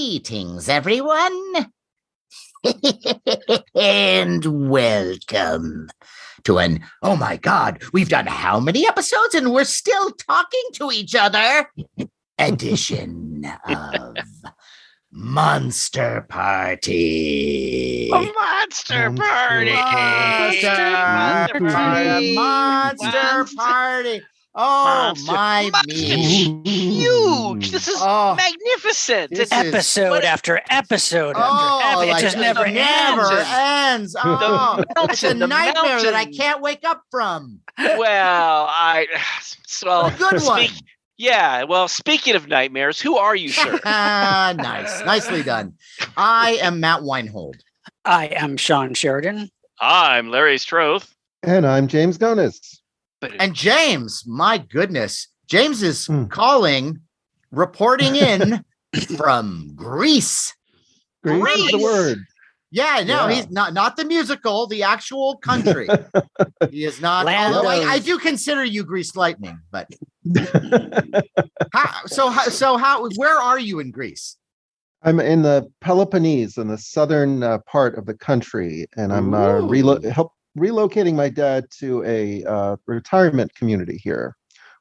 Greetings, everyone, and welcome to an, oh my God, we've done how many episodes and we're still talking to each other edition of Monster Party. A monster party. Monster Party. Oh, my me. Huge. This is magnificent. It's episode after episode after episode. It just never ends. Oh, it's a nightmare that I can't wake up from. Well, a good one. Yeah, well, speaking of nightmares, who are you, sir? Nice. Nicely done. I am Matt Weinhold. I am SHAWN Sheridan. I'm Larry STROTHE. And I'm James GONIS. And James, my goodness, James is reporting in from Greece. Greece is the word. Yeah, no, he's not the musical, the actual country. He is not. Although I do consider you Grease Lightning, but where are you in Greece? I'm in the Peloponnese, in the southern part of the country, and I'm relocating my dad to a retirement community here.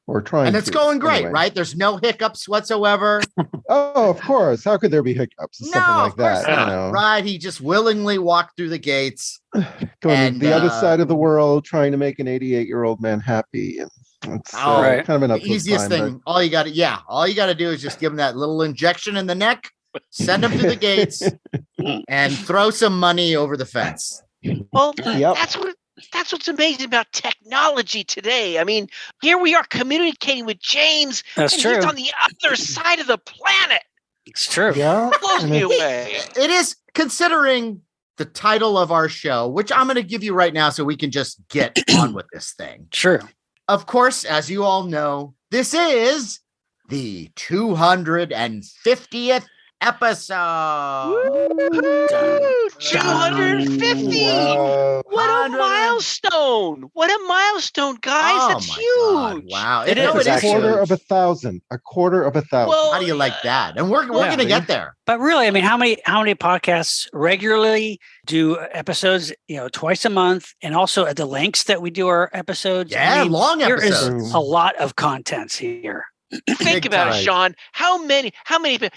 We're trying, and it's going great, right? There's no hiccups whatsoever. Oh, of course. How could there be hiccups? Something like that, you know? Right? He just willingly walked through the gates, going to the other side of the world, trying to make an 88-year-old man happy. And it's kind of an easiest thing. But all you got to do is just give him that little injection in the neck, send him through the gates, and throw some money over the fence. Well, that's what's amazing about technology today. I mean, here we are communicating with James. That's true. He's on the other side of the planet. It's true. Yeah. Blows me away. It is, considering the title of our show, which I'm going to give you right now so we can just get on with this thing. True. Of course, as you all know, this is the 250th episode. 250. What a milestone. What a milestone, guys. That's huge. God. Wow. It is a quarter of 1,000. A quarter of 1,000. Well, how do you like that? And we're going to get there. But really, I mean, how many podcasts regularly do episodes, twice a month, and also at the lengths that we do our episodes? Yeah, long episodes. There is a lot of content here. Think about it, Sean. How many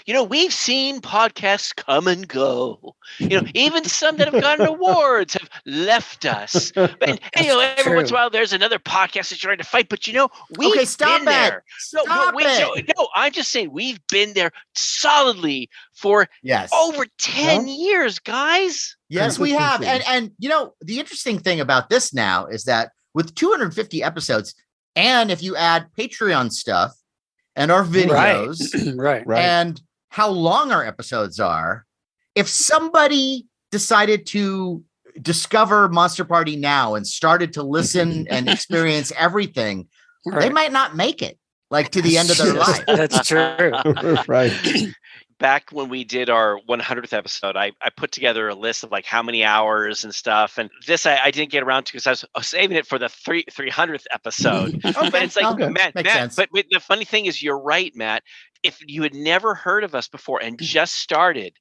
we've seen podcasts come and go. Even some that have gotten awards have left us. And every once in a while there's another podcast that's trying to fight. But we've been there. No, I'm just saying we've been there solidly for over 10 years, guys. Yes, we have. And the interesting thing about this now is that with 250 episodes, and if you add Patreon stuff, and our videos, right, and how long our episodes are. If somebody decided to discover Monster Party now and started to listen and experience everything, they might not make it to the end of their life. That's true. Right. Back when we did our 100th episode, I put together a list of how many hours and stuff. And this I didn't get around to because I was saving it for the 300th episode. But it's Matt, but the funny thing is, you're right, Matt. If you had never heard of us before and just started,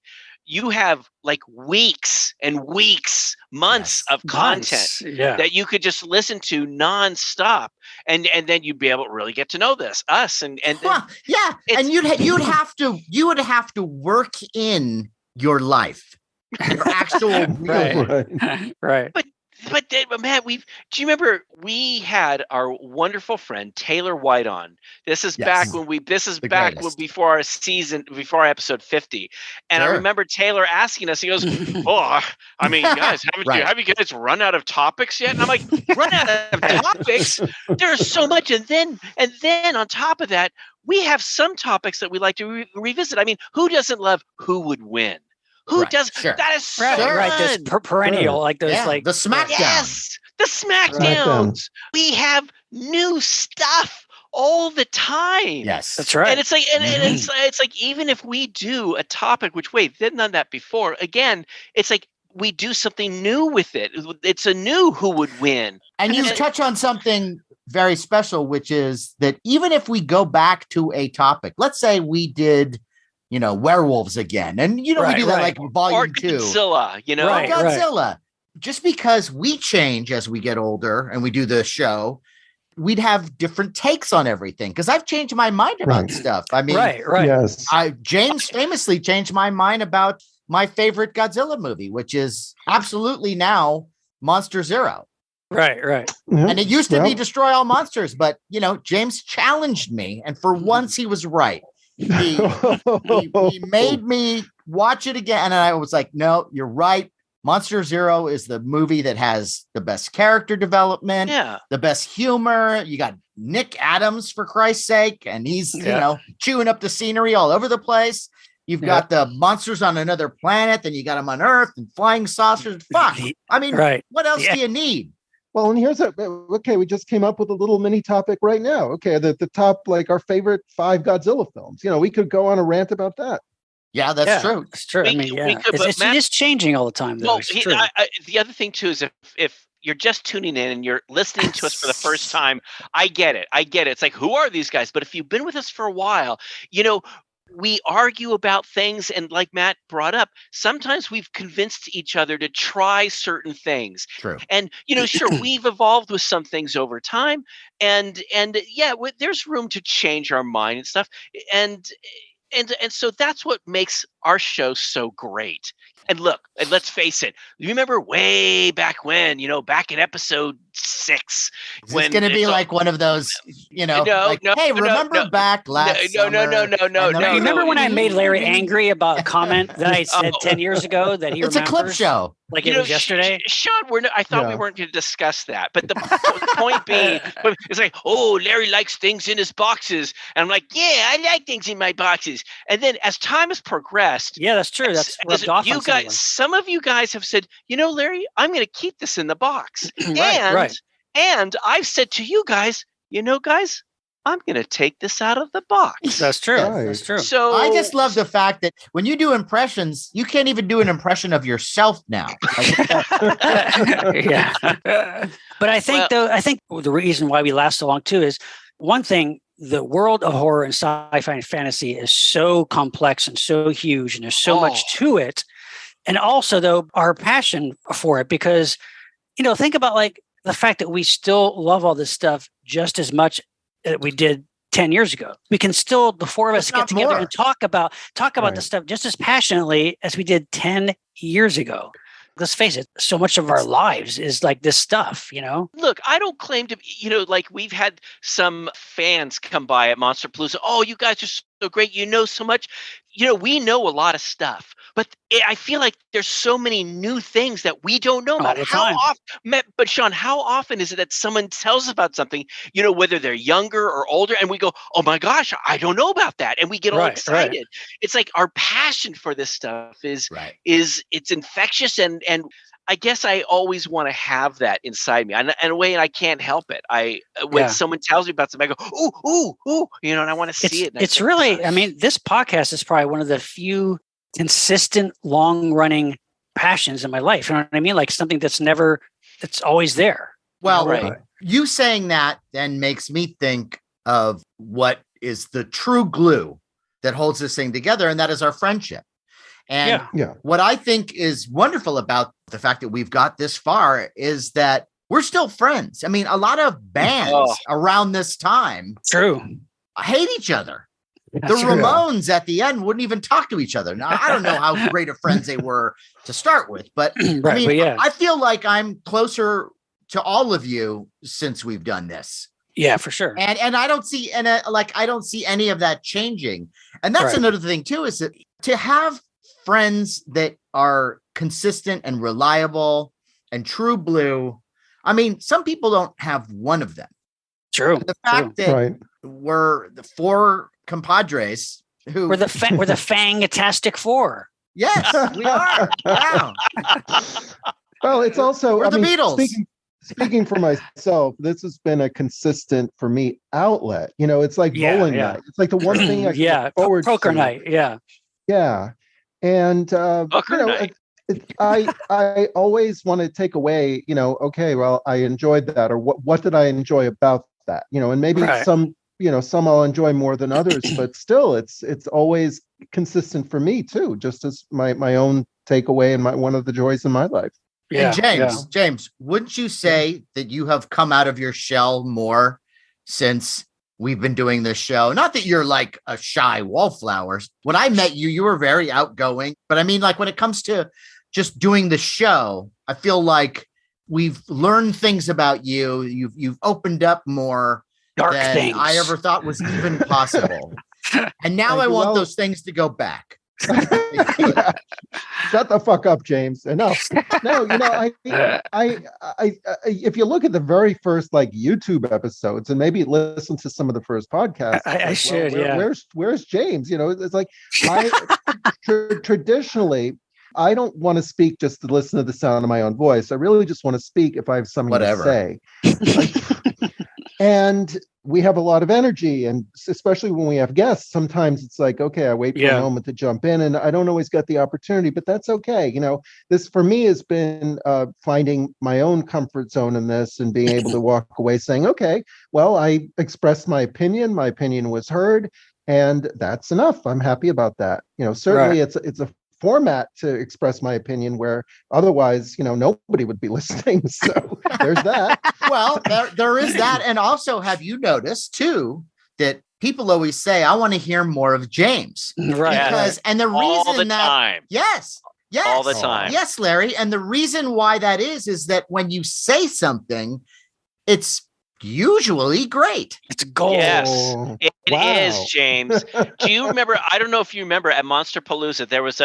you have weeks and weeks, months of content that you could just listen to nonstop, and then you'd be able to really get to know us and and you'd have to work in your life, your actual right. But Matt, do you remember we had our wonderful friend Taylor White on? This is back before our episode 50. And I remember Taylor asking us, he goes, guys, have you guys run out of topics yet? And I'm like, run out of topics? There's so much. And then on top of that, we have some topics that we like to revisit. I mean, who doesn't love Who Would Win? Who does? Sure. That is so fun. Right. This perennial, those the SmackDown. Yes, the SmackDowns. We have new stuff all the time. Yes, that's right. And it's it's even if we do a topic, which they've done that before. Again, it's we do something new with it. It's a new Who Would Win. And you touch on something very special, which is that even if we go back to a topic, let's say we did, werewolves again. And, we do that like volume 2. Godzilla, Or Godzilla. Just because we change as we get older and we do the show, we'd have different takes on everything. Because I've changed my mind about stuff. I mean, Yes. James famously changed my mind about my favorite Godzilla movie, which is absolutely now Monster Zero. Right. Yeah. And it used to be Destroy All Monsters, but James challenged me, and for once he was right. He made me watch it again, and I was like, no, you're right. Monster Zero is the movie that has the best character development, the best humor. You got Nick Adams, for Christ's sake, and he's chewing up the scenery all over the place. You've got the monsters on another planet, then you got them on Earth and flying saucers. Fuck. I mean, what else do you need? Well, and here's we just came up with a little mini topic right now. Okay, the top, like our favorite 5 Godzilla films. We could go on a rant about that. Yeah, that's true. It's true. It's changing all the time, though. Well, the other thing too is if you're just tuning in and you're listening to us for the first time, I get it. It's like, who are these guys? But if you've been with us for a while, we argue about things, and like Matt brought up, sometimes we've convinced each other to try certain things. True. And sure, we've evolved with some things over time, and there's room to change our mind and stuff. And so that's what makes our show so great. And look, and let's face it, you remember way back when, back in episode 6. It's going to be like one of those, remember back last summer? No. Remember when I made Larry angry about a comment that I said 10 years ago that he remembers? It's a clip show. Like it was yesterday? Sean, I thought we weren't going to discuss that. But the point being, it's like, oh, Larry likes things in his boxes. And I'm like, yeah, I like things in my boxes. And then as time has progressed. Yeah, that's true. That's rubbed off on someone. Some of you guys have said, Larry, I'm going to keep this in the box. Right. And I've said to you guys, guys, I'm going to take this out of the box. That's true. Right. That's true. So I just love the fact that when you do impressions, you can't even do an impression of yourself now. Yeah. But I think the reason why we last so long too is one thing, the world of horror and sci-fi and fantasy is so complex and so huge, and there's so much to it. And also though, our passion for it, because, think about like the fact that we still love all this stuff just as much that we did 10 years ago. We can still, the four of us, get together and talk about this stuff just as passionately as we did 10 years ago. Let's face it, so much of our lives is like this stuff, Look, I don't claim to be, like we've had some fans come by at Monster Palooza. Oh, you guys are so great. So much. We know a lot of stuff, but I feel like there's so many new things that we don't know about. But Sean, how often is it that someone tells us about something, whether they're younger or older, and we go, oh my gosh, I don't know about that. And we get all excited. Right. It's like our passion for this stuff is it's infectious. And I guess I always want to have that inside me. And in a way, I can't help it. When someone tells me about something, I go, ooh, and I want to see it. It's really, this podcast is probably one of the few consistent, long-running passions in my life. You know what I mean? Like something that's always there. Well, you saying that then makes me think of what is the true glue that holds this thing together, and that is our friendship. And what I think is wonderful about the fact that we've got this far is that we're still friends. A lot of bands around this time hate each other. The Ramones at the end wouldn't even talk to each other. Now, I don't know how great of friends they were to start with, but I feel like I'm closer to all of you since we've done this. Yeah, for sure. And I don't see any of that changing. And that's another thing too, is that to have friends that are consistent and reliable and true blue. Some people don't have one of them. True. The fact that we're the 4 compadres who we're the Fangastic 4. Yes, we are. Wow. Well, it's also we're the Beatles. Speaking for myself, this has been a consistent for me outlet. It's like bowling night. It's like the one thing I can look forward poker to. night. Yeah. And I always want to take away, okay, well, I enjoyed that, or what did I enjoy about that? And maybe some I'll enjoy more than others, but still it's always consistent for me too, just as my own takeaway and one of the joys in my life. Yeah, and James, wouldn't you say that you have come out of your shell more since we've been doing this show? Not that you're like a shy wallflower. When I met you, you were very outgoing. But I mean, like when it comes to just doing the show, I feel like we've learned things about you. You've opened up more than I ever thought was even possible. And now I want those things to go back. Yeah. Shut the fuck up, James. No, I if you look at the very first like YouTube episodes and maybe listen to some of the first podcasts, I should. Where's James? It's like traditionally, I don't want to speak just to listen to the sound of my own voice. I really just want to speak if I have something to say. And we have a lot of energy, and especially when we have guests, sometimes it's like, okay, I wait for a moment to jump in, and I don't always get the opportunity, but that's okay. This for me has been finding my own comfort zone in this and being able to walk away saying, okay, well, I expressed my opinion was heard, and that's enough. I'm happy about that. Certainly it's a format to express my opinion where otherwise, nobody would be listening. So there's that. Well, there is that. And also, have you noticed too, that people always say, I want to hear more of James. Right. And the reason all the time. Yes. All the time. Yes, Larry. And the reason why that is that when you say something, it's usually great. It's gold. Yes, it is, James. Do you remember? I don't know if you remember at Monster Palooza, there was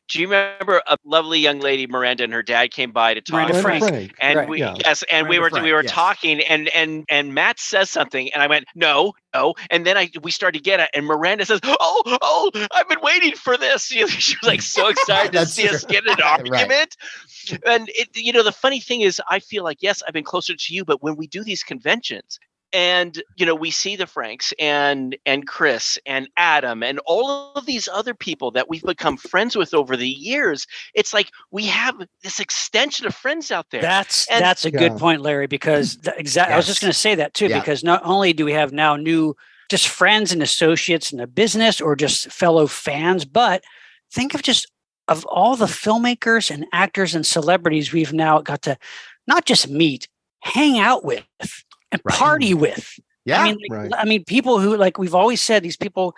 do you remember a lovely young lady, Miranda, and her dad came by to talk? Frank. And we were talking, and Matt says something, and I went, no. And then we started to get it, and Miranda says, oh, I've been waiting for this. She was like so excited to see us get an argument. And the funny thing is, I feel like, yes, I've been closer to you, but when we do these conventions, and we see the Franks and Chris and Adam and all of these other people that we've become friends with over the years, it's like we have this extension of friends out there. That's a good point, Larry, because I was just going to say that too, because not only do we have now new just friends and associates in the business or just fellow fans, but think of all the filmmakers and actors and celebrities we've now got to not just meet, hang out with. And party with. Yeah. I mean, people who, like we've always said, these people,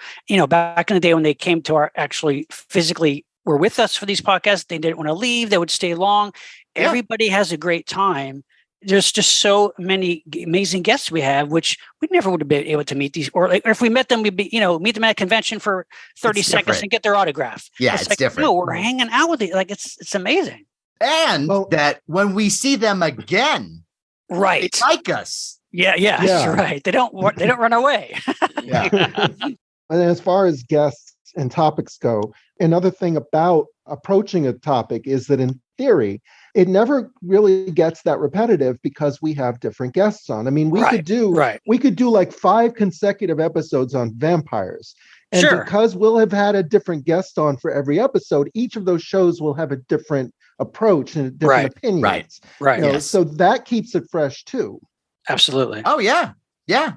back in the day when they came to our actually physically were with us for these podcasts, they didn't want to leave. They would stay long. Yeah. Everybody has a great time. There's just so many amazing guests we have, which we never would have been able to meet these, or if we met them, we'd be, meet them at a convention for 30 seconds and get their autograph. Yeah. It's like, different. No, we're hanging out with it. Like it's amazing. And that when we see them again, they like us. Yeah, that's right. They don't run away. And as far as guests and topics go, another thing about approaching a topic is that in theory, it never really gets that repetitive because we have different guests on. I mean, we could do like 5 consecutive episodes on vampires. And because we'll have had a different guest on for every episode, each of those shows will have a different approach and different opinions. Right. So that keeps it fresh too. Absolutely. Oh, yeah. Yeah.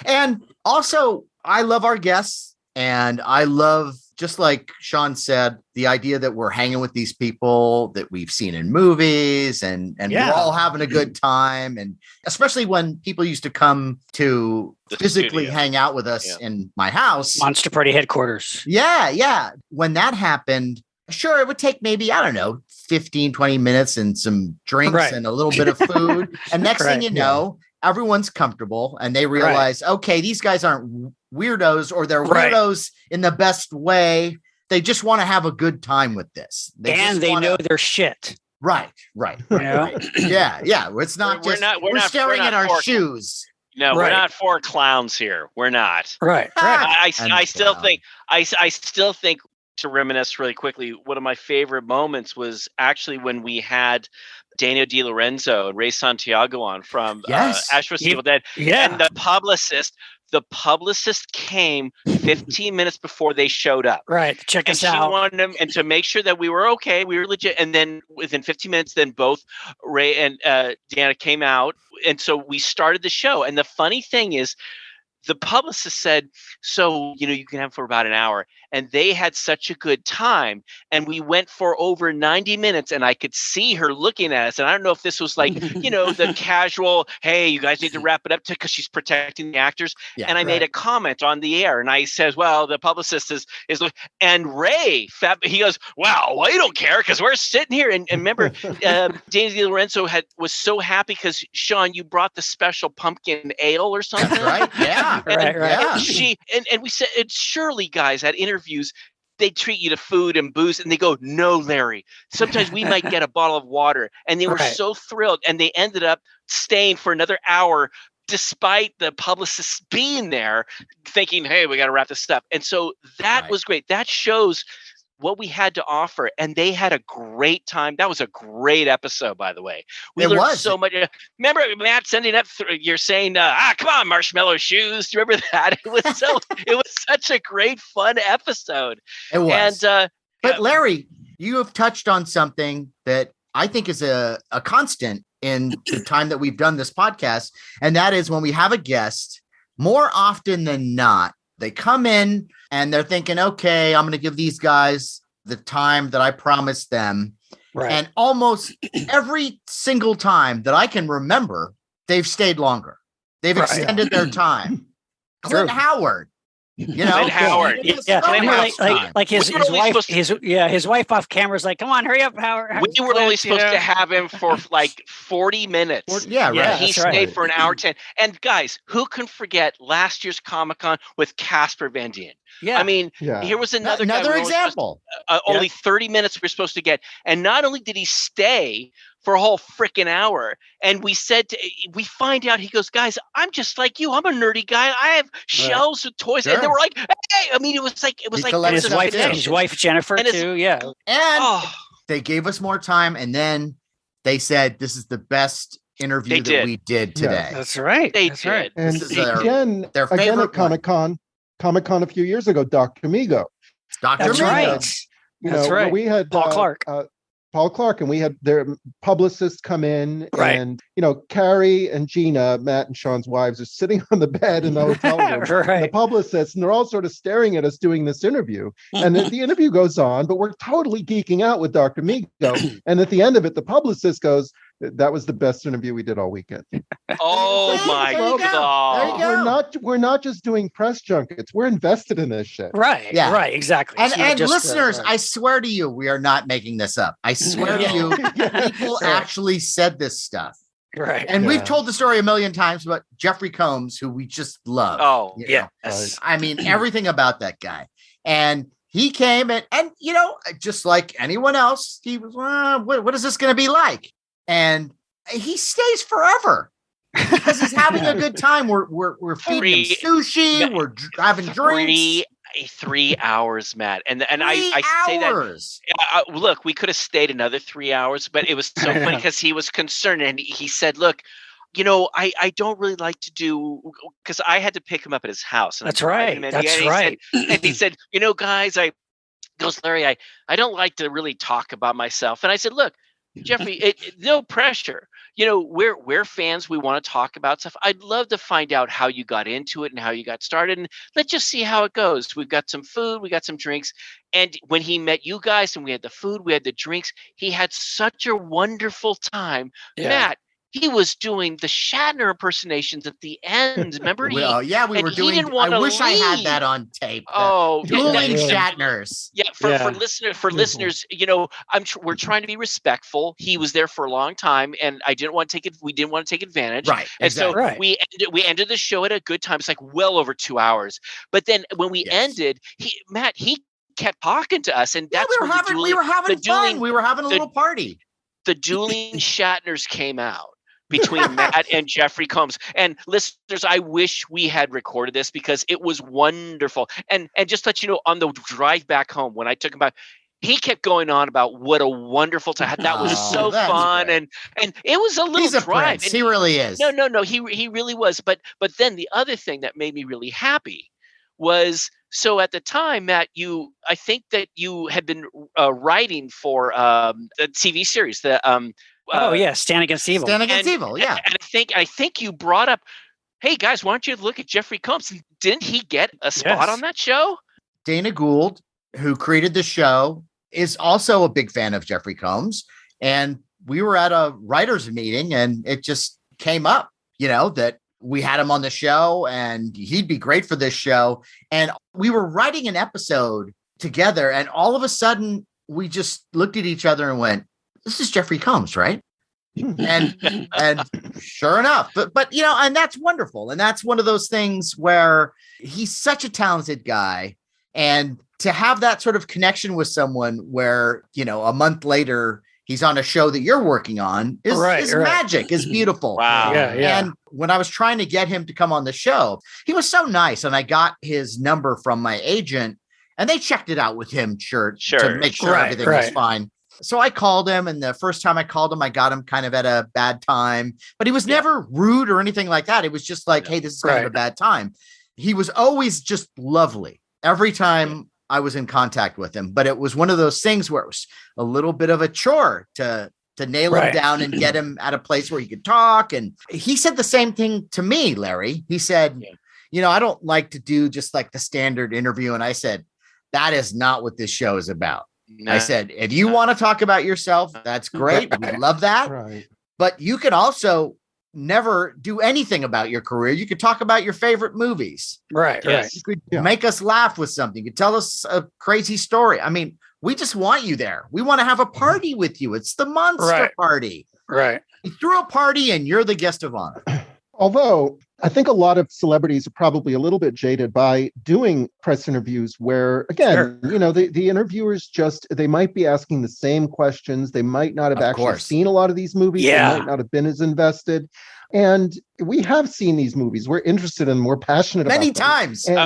And also, I love our guests, and I love, just like Sean said, the idea that we're hanging with these people that we've seen in movies and we're all having a good time. And especially when people used to come to physically hang out with us in my house. Monster Party headquarters. Yeah. When that happened, sure, it would take maybe, I don't know, 15, 20 minutes and some drinks and a little bit of food. And next thing you know, everyone's comfortable and they realize, okay, these guys aren't weirdos, or they're weirdos in the best way. They just want to have a good time with this. They know their shit. Right. Yeah. It's not we're staring at our shoes. No, we're not 4 clowns here. We're not. Right. I still think to reminisce really quickly, one of my favorite moments was actually when we had Daniel Di Lorenzo and Ray Santiago on from Ash vs. Evil Dead. Yeah. And the publicist came 15 minutes before they showed up. Right. Check us out. She wanted them, and to make sure that we were okay, we were legit. And then within 15 minutes, then both Ray and Deanna came out. And so we started the show. And the funny thing is, the publicist said, so, you can have for about an hour. And they had such a good time. And we went for over 90 minutes, and I could see her looking at us. And I don't know if this was like, the casual, hey, you guys need to wrap it up because she's protecting the actors. Yeah, and I made a comment on the air, and I said, well, the publicist is and Ray, he goes, well, you don't care because we're sitting here. And remember, James DiLorenzo was so happy because, Sean, you brought the special pumpkin ale or something. That's right. Yeah. Right. And we said, and surely, guys, at interviews, they treat you to food and booze, and they go, no, Larry, sometimes we might get a bottle of water. And they were so thrilled, and they ended up staying for another hour despite the publicists being there thinking, hey, we got to wrap this up. And so that was great. That shows what we had to offer, and they had a great time. That was a great episode, by the way. We learned so much. Remember, Matt, sending up, you're saying, come on, Marshmallow Shoes. Do you remember that? It was such a great, fun episode. It was. And, but Larry, you have touched on something that I think is a constant in the time that we've done this podcast. And that is when we have a guest, more often than not, they come in and they're thinking, okay, I'm going to give these guys the time that I promised them. Right. And almost every single time that I can remember, they've stayed longer. They've extended their time. Clint Howard. Clint Howard. Like his wife, his wife off camera is like, come on, hurry up, Howard. We were only supposed to have him for like 40 minutes. He stayed for an hour 10. And guys, who can forget last year's Comic-Con with Casper Van Dien? Yeah. I mean, here was another example. Only 30 minutes we're supposed to get. And not only did he stay for a whole freaking hour, and we find out, he goes, guys, I'm just like you. I'm a nerdy guy. I have shelves with toys. And they were like, hey, I mean, it was like his wife Jennifer too. Yeah. And they gave us more time. And then they said, this is the best interview that we did today. Yeah. That's right. That's right. And this is their favorite at Comic-Con a few years ago, Dr. Migo. That's right. That's right. We had Paul Clark, and we had their publicists come in, and Carrie and Gina, Matt and Sean's wives, are sitting on the bed in the hotel room. And the publicists, and they're all sort of staring at us doing this interview. And the interview goes on, but we're totally geeking out with Dr. Migo. And at the end of it, the publicist goes, that was the best interview we did all weekend. Oh my God. We're not just doing press junkets. We're invested in this shit. Right. Yeah. Right. Exactly. And listeners, I swear to you, we are not making this up. I swear to you, people actually said this stuff. Right. And we've told the story a million times about Jeffrey Combs, who we just love. Oh, yes. I mean, everything about that guy. And he came and just like anyone else, he was, what is this going to be like? And he stays forever because he's having a good time. We're feeding him sushi. We're having drinks. 3 hours, Matt. And I say that. Look, we could have stayed another 3 hours, but it was so funny because he was concerned, and he said, "Look, I don't really like to do," because I had to pick him up at his house. That's right. That's right. And he said, guys, Larry, I don't like to really talk about myself. And I said, look, Jeffrey, no pressure. We're fans. We want to talk about stuff. I'd love to find out how you got into it and how you got started. And let's just see how it goes. We've got some food. We got some drinks. And when he met you guys and we had the food, we had the drinks, he had such a wonderful time. Yeah. Matt, he was doing the Shatner impersonations at the end. Remember? We were doing. I wish I had that on tape. Dueling Shatners. Yeah, for listeners, we're trying to be respectful. He was there for a long time, and I didn't want to take it. We didn't want to take advantage. Right. And so we ended the show at a good time. It's like well over 2 hours. But then when we ended, he kept talking to us, and that's we were having fun. We were having a little party. The dueling Shatners came out between Matt and Jeffrey Combs. And listeners, I wish we had recorded this because it was wonderful. And just to let you know, on the drive back home, when I took him back, he kept going on about what a wonderful time. That was so fun. Great. And it was a little He's a drive. He really is. No. He really was. But then the other thing that made me really happy was, so at the time, Matt, I think that you had been writing for a TV series, Stand Against Evil. Stand Against Evil, yeah. And I think you brought up hey guys, why don't you look at Jeffrey Combs? Didn't he get a spot on that show? Dana Gould, who created the show, is also a big fan of Jeffrey Combs. And we were at a writer's meeting and it just came up, that we had him on the show and he'd be great for this show. And we were writing an episode together and all of a sudden we just looked at each other and went, this is Jeffrey Combs, right? and sure enough, but and that's wonderful. And that's one of those things where he's such a talented guy. And to have that sort of connection with someone where, a month later, he's on a show that you're working on is magic, is beautiful. Wow. Yeah. And when I was trying to get him to come on the show, he was so nice. And I got his number from my agent and they checked it out with him to make sure everything was fine. So I called him, and the first time I called him, I got him kind of at a bad time, but he was never rude or anything like that. It was just like, hey, this is kind of a bad time. He was always just lovely every time I was in contact with him, but it was one of those things where it was a little bit of a chore to nail him down and get him at a place where he could talk. And he said the same thing to me, Larry. He said, I don't like to do just like the standard interview. And I said, that is not what this show is about. No. I said, if you want to talk about yourself, that's great. We love that. Right. But you can also never do anything about your career. You could talk about your favorite movies. Right. You could make us laugh with something. You could tell us a crazy story. I mean, we just want you there. We want to have a party with you. It's the monster party. Right. You threw a party and you're the guest of honor. Although I think a lot of celebrities are probably a little bit jaded by doing press interviews where, again, the interviewers they might be asking the same questions. They might not have actually seen a lot of these movies. Yeah. They might not have been as invested. And we have seen these movies. We're interested in them. We're passionate about them. Many times. And,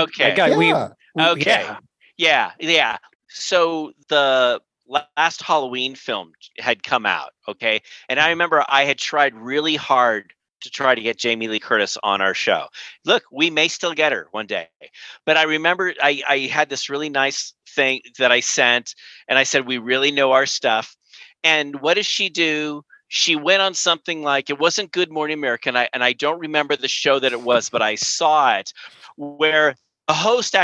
Yeah. So the last Halloween film had come out. Okay. And I remember I had tried really hard to try to get Jamie Lee Curtis on our show. Look, we may still get her one day. But I remember I had this really nice thing that I sent, and I said, we really know our stuff. And what does she do? She went on something like, it wasn't Good Morning America, and I don't remember the show that it was, but I saw it, where a host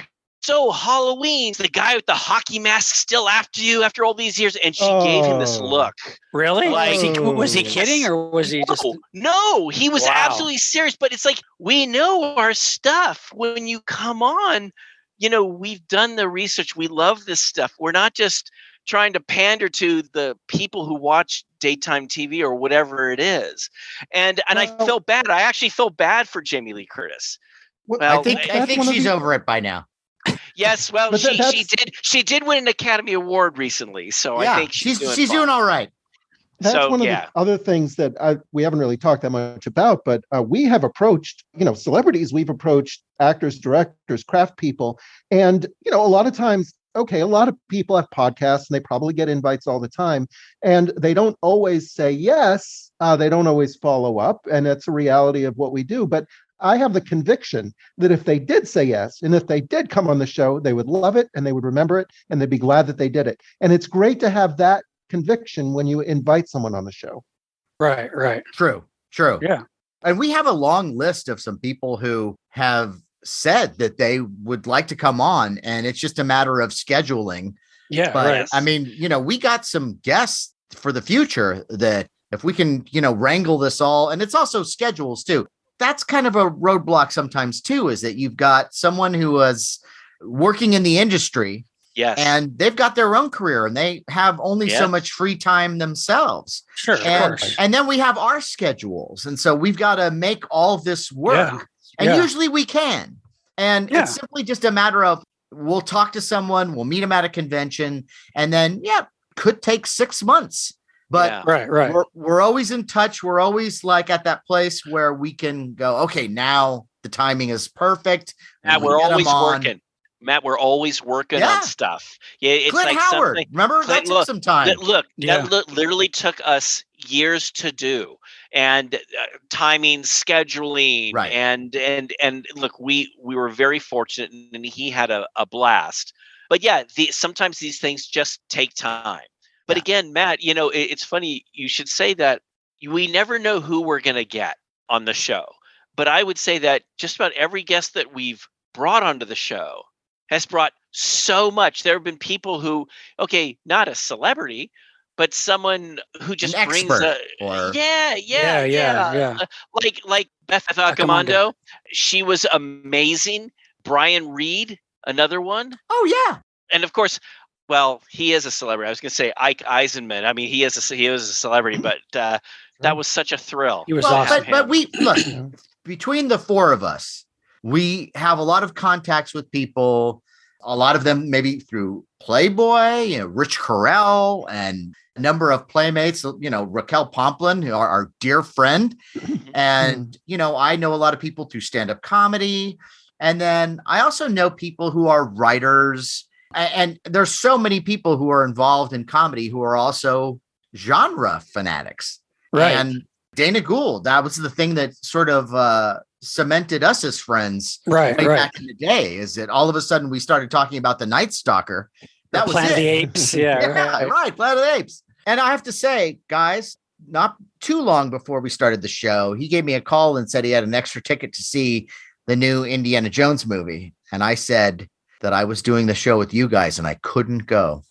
so Halloween's the guy with the hockey mask still after you after all these years, and she gave him this look. Really? Was he kidding, or was he just? No, he was absolutely serious. But it's like, we know our stuff. When you come on, we've done the research. We love this stuff. We're not just trying to pander to the people who watch daytime TV or whatever it is. And I felt bad. I actually felt bad for Jamie Lee Curtis. Well, I think she's over it by now. Yes, well, she did win an Academy Award recently, so I think she's doing all right. That's one of the other things that we haven't really talked that much about, but we have approached, celebrities. We've approached actors, directors, craft people, and a lot of times, a lot of people have podcasts and they probably get invites all the time, and they don't always say yes. They don't always follow up, and that's a reality of what we do. But I have the conviction that if they did say yes, and if they did come on the show, they would love it and they would remember it and they'd be glad that they did it. And it's great to have that conviction when you invite someone on the show. Right. True. Yeah. And we have a long list of some people who have said that they would like to come on, and it's just a matter of scheduling. Yeah. But I mean, we got some guests for the future that if we can, wrangle this all, and it's also schedules too. That's kind of a roadblock sometimes too, is that you've got someone who was working in the industry, and they've got their own career and they have only so much free time themselves. Sure. And then we have our schedules. And so we've got to make all of this work. And usually we can. And it's simply just a matter of, we'll talk to someone, we'll meet them at a convention, and then, could take 6 months. But we're always in touch. We're always like at that place where we can go, okay, now the timing is perfect. Matt, we're always working. Matt, we're always working on stuff. Yeah, it's Clint like Howard. Something. Remember, that took some time. That literally took us years to do, and timing, scheduling, and look, we were very fortunate, and he had a blast. But sometimes these things just take time. But again, Matt, it's funny you should say that. We never know who we're going to get on the show. but I would say that just about every guest that we've brought onto the show has brought so much. There have been people who, okay, not a celebrity, but someone who just brings like Beth Accomando. She was amazing. Brian Reed, another one. Oh yeah. And of course, well, he is a celebrity. I was going to say Ike Eisenman. I mean, he was a celebrity, but that was such a thrill. He was awesome. But we look, between the four of us, we have a lot of contacts with people. A lot of them maybe through Playboy, Rich Carell, and a number of Playmates, Raquel Pomplin, our dear friend. And, I know a lot of people through stand-up comedy. And then I also know people who are writers. And there's so many people who are involved in comedy who are also genre fanatics. Right. And Dana Gould, that was the thing that sort of cemented us as friends right back in the day, is that all of a sudden we started talking about the Night Stalker. That was Planet of the Apes. Yeah, right. Planet of the Apes. And I have to say, guys, not too long before we started the show, he gave me a call and said he had an extra ticket to see the new Indiana Jones movie. And I said that I was doing the show with you guys and I couldn't go.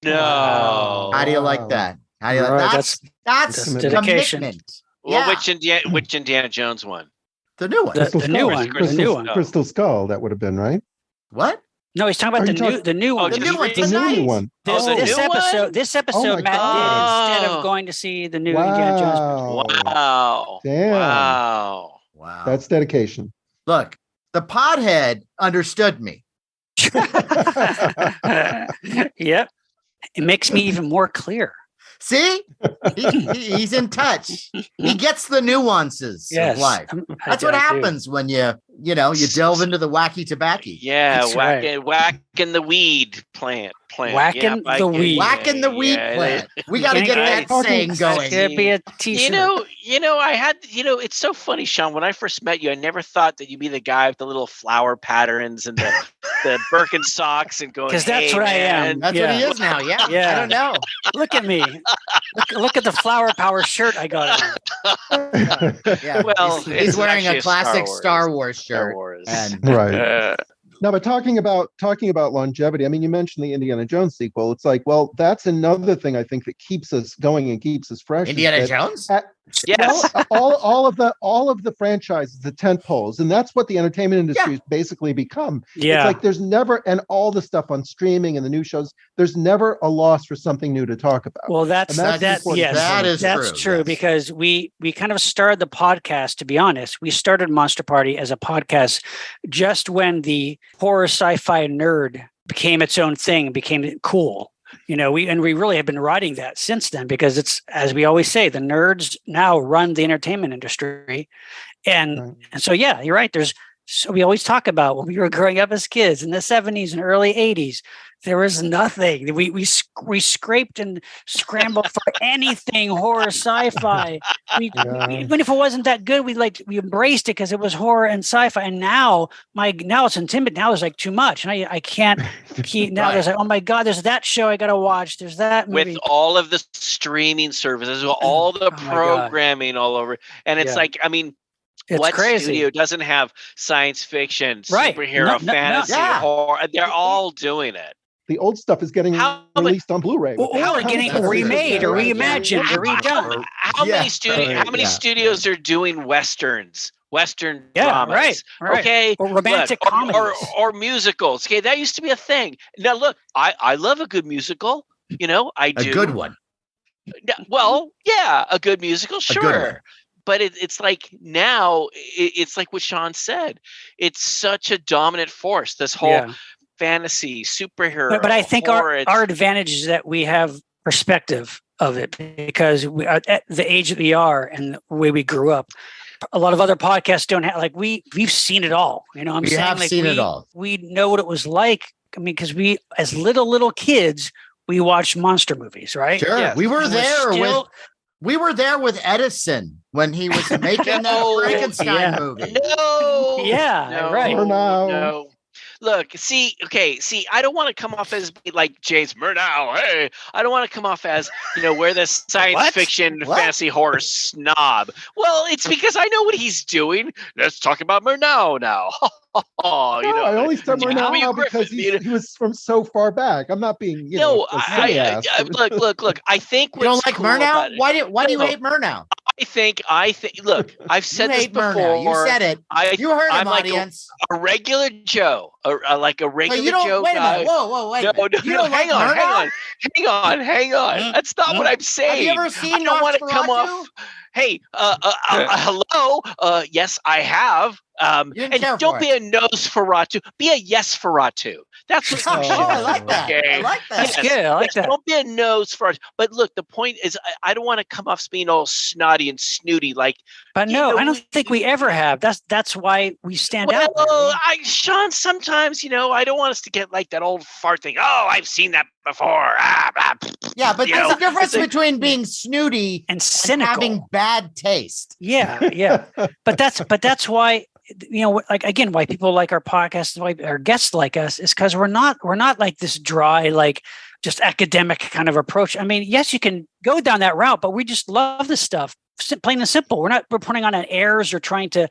No. How do you like that? How do you like that? That's dedication. Commitment. Well, which Indiana Jones one? The new one. The new one. The new one. Crystal Skull, that would have been, right? What? No, he's talking about the new one. The new one. The new one. This episode, Matt did instead of going to see the new Indiana Jones movie. Wow. Damn. Wow. That's dedication. Look, the pothead understood me. Yep. It makes me even more clear. See, he's in touch. He gets the nuances of life. That's what happens when you delve into the wacky tobacco. Yeah, whacking the weed plant. Whacking the weed. Whacking the weed plant. We got to get that saying going. Could be a t-shirt. I had. It's so funny, Sean. When I first met you, I never thought that you'd be the guy with the little flower patterns and the Birkin socks and going. Because that's what I am. That's what he is now. Yeah. I don't know. Look at me. Look at the flower power shirt I got on. Yeah. Well, he's wearing a classic Star Wars shirt. Right. No, but talking about longevity, I mean, you mentioned the Indiana Jones sequel. It's like, well, that's another thing I think that keeps us going and keeps us fresh. Indiana Jones? Yes. all of the franchises, the tent poles, and that's what the entertainment industry has basically become. Yeah. It's like there's never, and all the stuff on streaming and the new shows, there's never a loss for something new to talk about. Well, that's true. Because we kind of started the podcast, to be honest. We started Monster Party as a podcast just when the horror sci-fi nerd became its own thing, became cool. We really have been riding that since then, because it's, as we always say, the nerds now run the entertainment industry. And so, yeah, you're right. We always talk about when we were growing up as kids in the 70s and early 80s, there was nothing. We scraped and scrambled for anything horror sci-fi. Even if it wasn't that good, we embraced it because it was horror and sci-fi. And now it's intimidating. Now there's like too much, and I can't keep. Now there's like, oh my god, there's that show I gotta watch. There's that movie. With all of the streaming services, all the programming all over, and it's like, I mean. What crazy. Studio doesn't have science fiction, superhero, fantasy, horror? They're all doing it. The old stuff is getting released on Blu-ray. Or getting remade or reimagined or redone. How many studios are doing westerns? Western dramas. Right. Okay. Or romantic comedies. Or musicals. Okay, that used to be a thing. Now look, I love a good musical. I do. A good one. Well, yeah, a good musical, sure. But it's like now, it's like what Sean said. It's such a dominant force, this whole fantasy, superhero. But I think our advantage is that we have perspective of it, because we are at the age that we are and the way we grew up. A lot of other podcasts don't have, we've seen it all. We have seen it all. We know what it was like. I mean, because we, as little kids, we watched monster movies, right? Sure. Yeah. We were there with Edison when he was making that Frankenstein movie. No. Yeah, right. No. look, see, I don't want to come off as like James Murnau. Hey, I don't want to come off as, we're the science fiction fantasy horror snob. Well, it's because I know what he's doing. Let's talk about Murnau now. I only said Murnau because he was from so far back. I'm not being, look. I think you don't like Murnau. Why do you hate Murnau? I think. Look, I've said this before. Murnau. You said it. You heard him, audience. A regular Joe, like a regular Joe wait guy. A minute. Whoa, wait. No, hang on. That's not what I'm saying. Have you ever seen I don't want to come off. Hey, hello. Yes, I have. And don't be a Nosferatu. Be a Yes-Feratu. That's what you should. I like that. Okay. I like that. That's good. I like that. Don't be a Nosferatu. But look, the point is, I don't want to come off being all snotty and snooty. Like, but no, I don't think we ever have. That's why we stand out. Sean, sometimes, I don't want us to get like that old fart thing. Oh, I've seen that before. Yeah, but there's a difference between being snooty and cynical, and having bad taste. Yeah. But that's why, like, again, why people like our podcast, why our guests like us, is because we're not like this dry, like just academic kind of approach. I mean, yes, you can go down that route, but we just love this stuff, plain and simple. We're putting on an airs or trying to.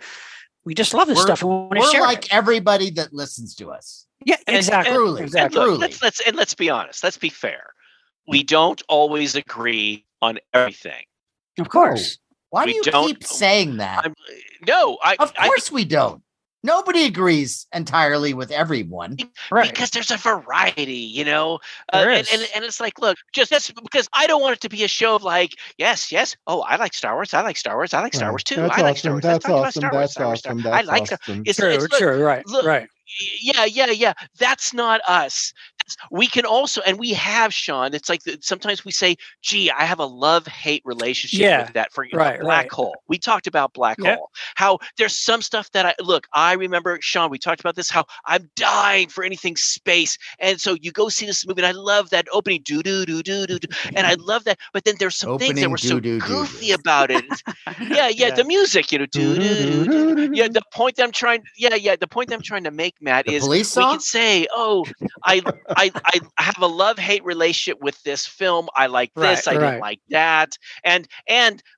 We just love this stuff. And we're like everybody that listens to us. Yeah, exactly. Truly. Let's be honest. Let's be fair. We don't always agree on everything. Of course. Why do you keep saying that? Of course we don't. Nobody agrees entirely with everyone. Right. Because there's a variety, and it's like, look, that's because I don't want it to be a show of like, yes. Oh, I like Star Wars. I like Star Wars too. That's I like awesome. Star Wars. That's awesome. I like awesome. True. Right. Look, right. Yeah. That's not us. We can also, and we have, Sean, it's like sometimes we say, gee, I have a love-hate relationship with that for Black Hole. We talked about Black Hole, how there's some stuff that I remember, Sean, we talked about this, how I'm dying for anything space. And so you go see this movie and I love that opening, and I love that. But then there's some things that were so goofy about it. The music, the point that I'm trying to make, Matt, is we can say, oh, I have a love-hate relationship with this film. I like this. I didn't like that. And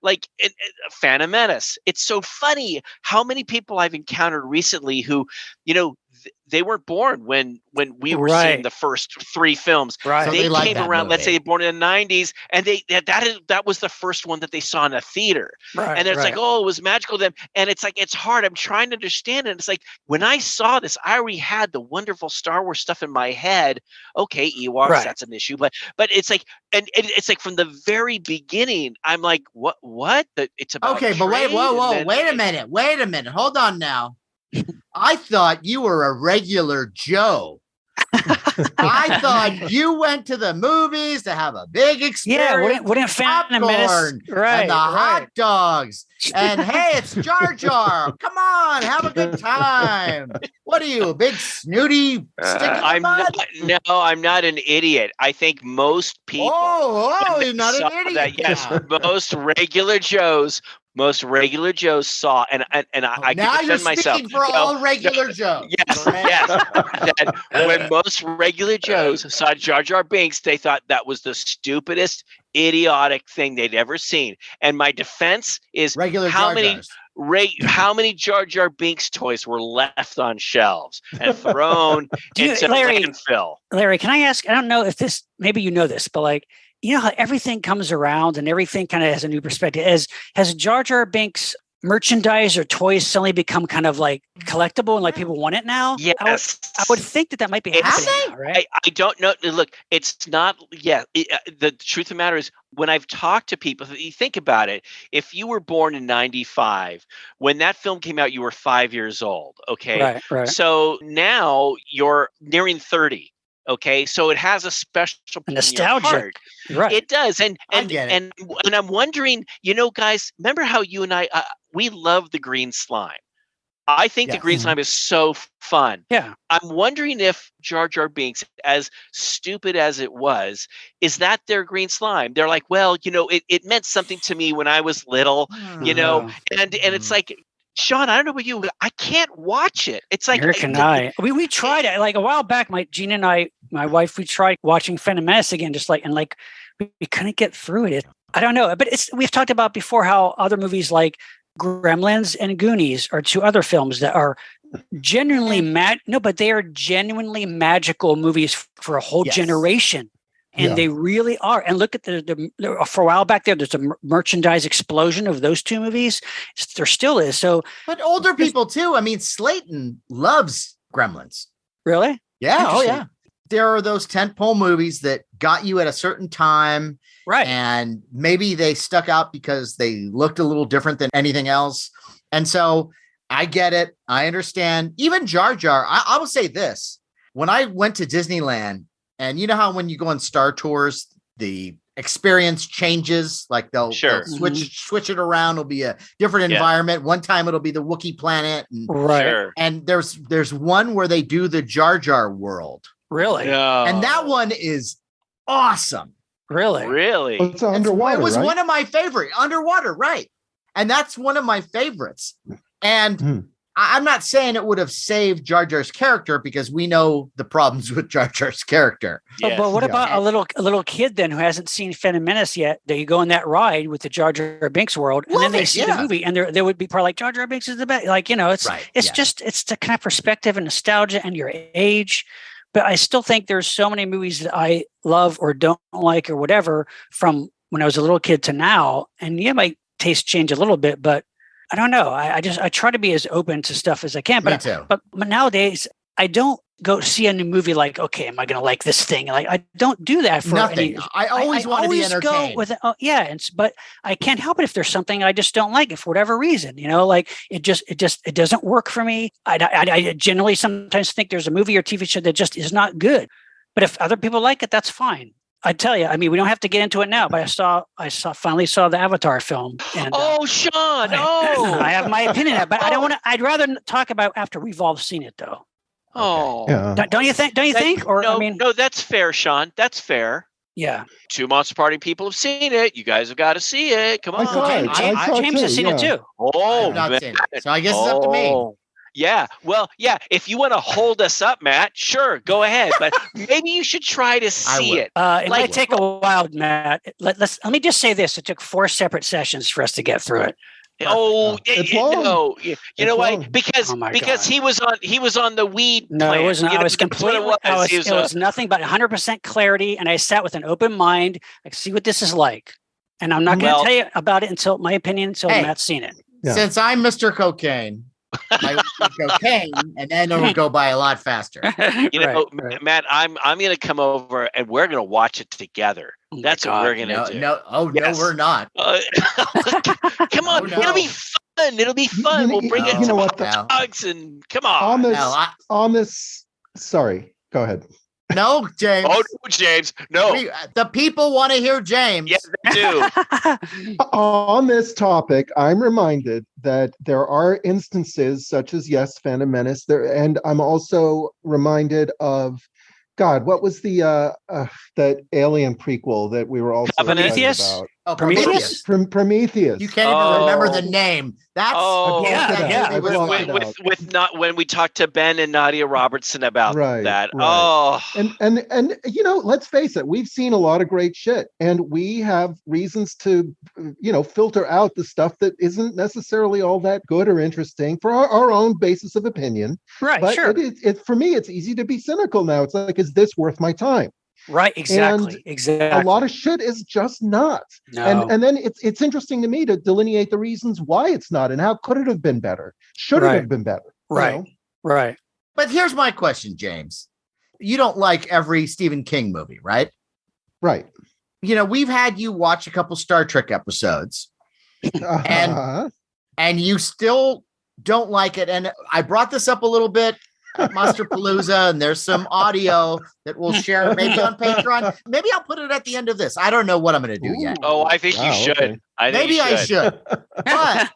like Phantom Menace. It's so funny how many people I've encountered recently who, they weren't born when we were seeing the first three films. Right. So they came around, let's say born in the 90s, and that was the first one that they saw in a theater. Right. And it's like, oh, it was magical to them. And it's like, it's hard. I'm trying to understand it. It's like, when I saw this, I already had the wonderful Star Wars stuff in my head. Okay, Ewoks, that's an issue. But it's like, and it's like from the very beginning, I'm like, what? It's about but wait a minute. Hold on now. I thought you were a regular Joe. I thought you went to the movies to have a big experience. Yeah, wouldn't Phantom Menace, and the hot dogs. And hey, it's Jar Jar. Come on, have a good time. What are you, a big snooty stick in the mud? I'm not an idiot. I think most people. Oh, you're not an idiot. That, yes, most regular Joes saw, and I can defend myself. Now you're speaking for all regular Joes. Yes. That when most regular Joes saw Jar Jar Binks, they thought that was the stupidest, idiotic thing they'd ever seen. And my defense is how many Jar Jar Binks toys were left on shelves and thrown into landfill? Larry, can I ask? I don't know if this, maybe you know this, but like, how everything comes around and everything kind of has a new perspective. Has Jar Jar Binks merchandise or toys suddenly become kind of like collectible and like people want it now? Yes. I would think that might be happening now, right? I don't know. Look, it's not. Yeah. The truth of the matter is, when I've talked to people, you think about it. If you were born in 95, when that film came out, you were 5 years old. Okay. Right. So now you're nearing 30. Okay, so it has a special nostalgia, heart. Right? It does, and I'm wondering, guys, remember how you and I we love the green slime. I think the green slime is so fun. Yeah, I'm wondering if Jar Jar Binks, as stupid as it was, is that their green slime? They're like, well, it meant something to me when I was little, and it's like. Sean, I don't know about you, but I can't watch it. It's like Eric and I. We tried it like a while back. Gina and I, my wife, we tried watching Phantom Menace again, we couldn't get through it. I don't know, but we've talked about before how other movies like Gremlins and Goonies are two other films that are genuinely but they are genuinely magical movies for a whole generation. And they really are. And look at for a while back there's a merchandise explosion of those two movies. There still is. So, but older people too. I mean, Slayton loves Gremlins. Really? Yeah. Oh yeah. There are those tentpole movies that got you at a certain time. Right. And maybe they stuck out because they looked a little different than anything else. And so I get it. I understand. Even Jar Jar, I will say this. When I went to Disneyland, and you know how when you go on Star Tours, the experience changes, like they'll switch it around. It'll be a different environment. One time it'll be the Wookiee planet. And there's one where they do the Jar Jar world. Really? Yeah. And that one is awesome. Really? Really? It's underwater. It was right? one of my favorite underwater. Right. And that's one of my favorites. And I'm not saying it would have saved Jar Jar's character because we know the problems with Jar Jar's character. Yes. But what about a little kid then who hasn't seen Phantom Menace yet? That you go on that ride with the Jar Jar Binks world, and then they see the movie, and there would be part like Jar Jar Binks is the best. Like it's the kind of perspective and nostalgia and your age. But I still think there's so many movies that I love or don't like or whatever from when I was a little kid to now, and my taste change a little bit, but I don't know. I try to be as open to stuff as I can, but nowadays I don't go see a new movie like, okay, am I going to like this thing? Like I don't do that for nothing. I always want to be entertained. But I can't help it if there's something I just don't like it for whatever reason. Like it doesn't work for me. I generally sometimes think there's a movie or TV show that just is not good. But if other people like it, that's fine. I tell you, I mean, we don't have to get into it now, but I finally saw the Avatar film. And, Sean! I have my opinion on it, but I don't want to. I'd rather talk about after we've all seen it, though. Oh, don't you think? Don't you think? Or no, that's fair, Sean. That's fair. Yeah. Two Monster Party people have seen it. You guys have got to see it. Come on, James has seen it too. Oh, I've not seen it, so I guess it's up to me. Yeah. Well, yeah. If you want to hold us up, Matt, sure, go ahead. But maybe you should try to see it. It might take a while, Matt. Let me just say this: it took 4 separate sessions for us to get through it. You know why? Because he was on the weed. No, plan. it wasn't. I was completely. It was nothing but 100% clarity, and I sat with an open mind. I see what this is like, and I'm not going to tell you about it until Matt's seen it. Yeah. Since I'm Mr. Cocaine. I would cocaine, and then it would go by a lot faster. Right. Matt, I'm going to come over and we're going to watch it together. That's what we're going to do. No, we're not. Come on, it'll be fun. It'll be fun. We'll bring it to dogs and come on. On this. Sorry, go ahead. No, James. Oh, no, James. No. The people want to hear James. Yes, they do. On this topic, I'm reminded that there are instances such as, Phantom Menace. And I'm also reminded of, God, what was the that Alien prequel that we were also Prometheus? About? Oh, Prometheus. Prometheus. You can't even remember the name. That's when we talked to Ben and Nadia Robertson about that. Right. And let's face it, we've seen a lot of great shit, and we have reasons to filter out the stuff that isn't necessarily all that good or interesting for our own basis of opinion. Right. But sure. For me, it's easy to be cynical now. It's like, is this worth my time? Right, exactly. A lot of shit is just not. No. And then it's interesting to me to delineate the reasons why it's not and how could it have been better? Should it have been better? Right. Right. But here's my question, James. You don't like every Stephen King movie, right? Right. We've had you watch a couple Star Trek episodes and you still don't like it. And I brought this up a little bit at Monsterpalooza, and there's some audio that we'll share maybe on Patreon. Maybe I'll put it at the end of this. I don't know what I'm going to do yet. Oh, I think you should. Okay. I should. But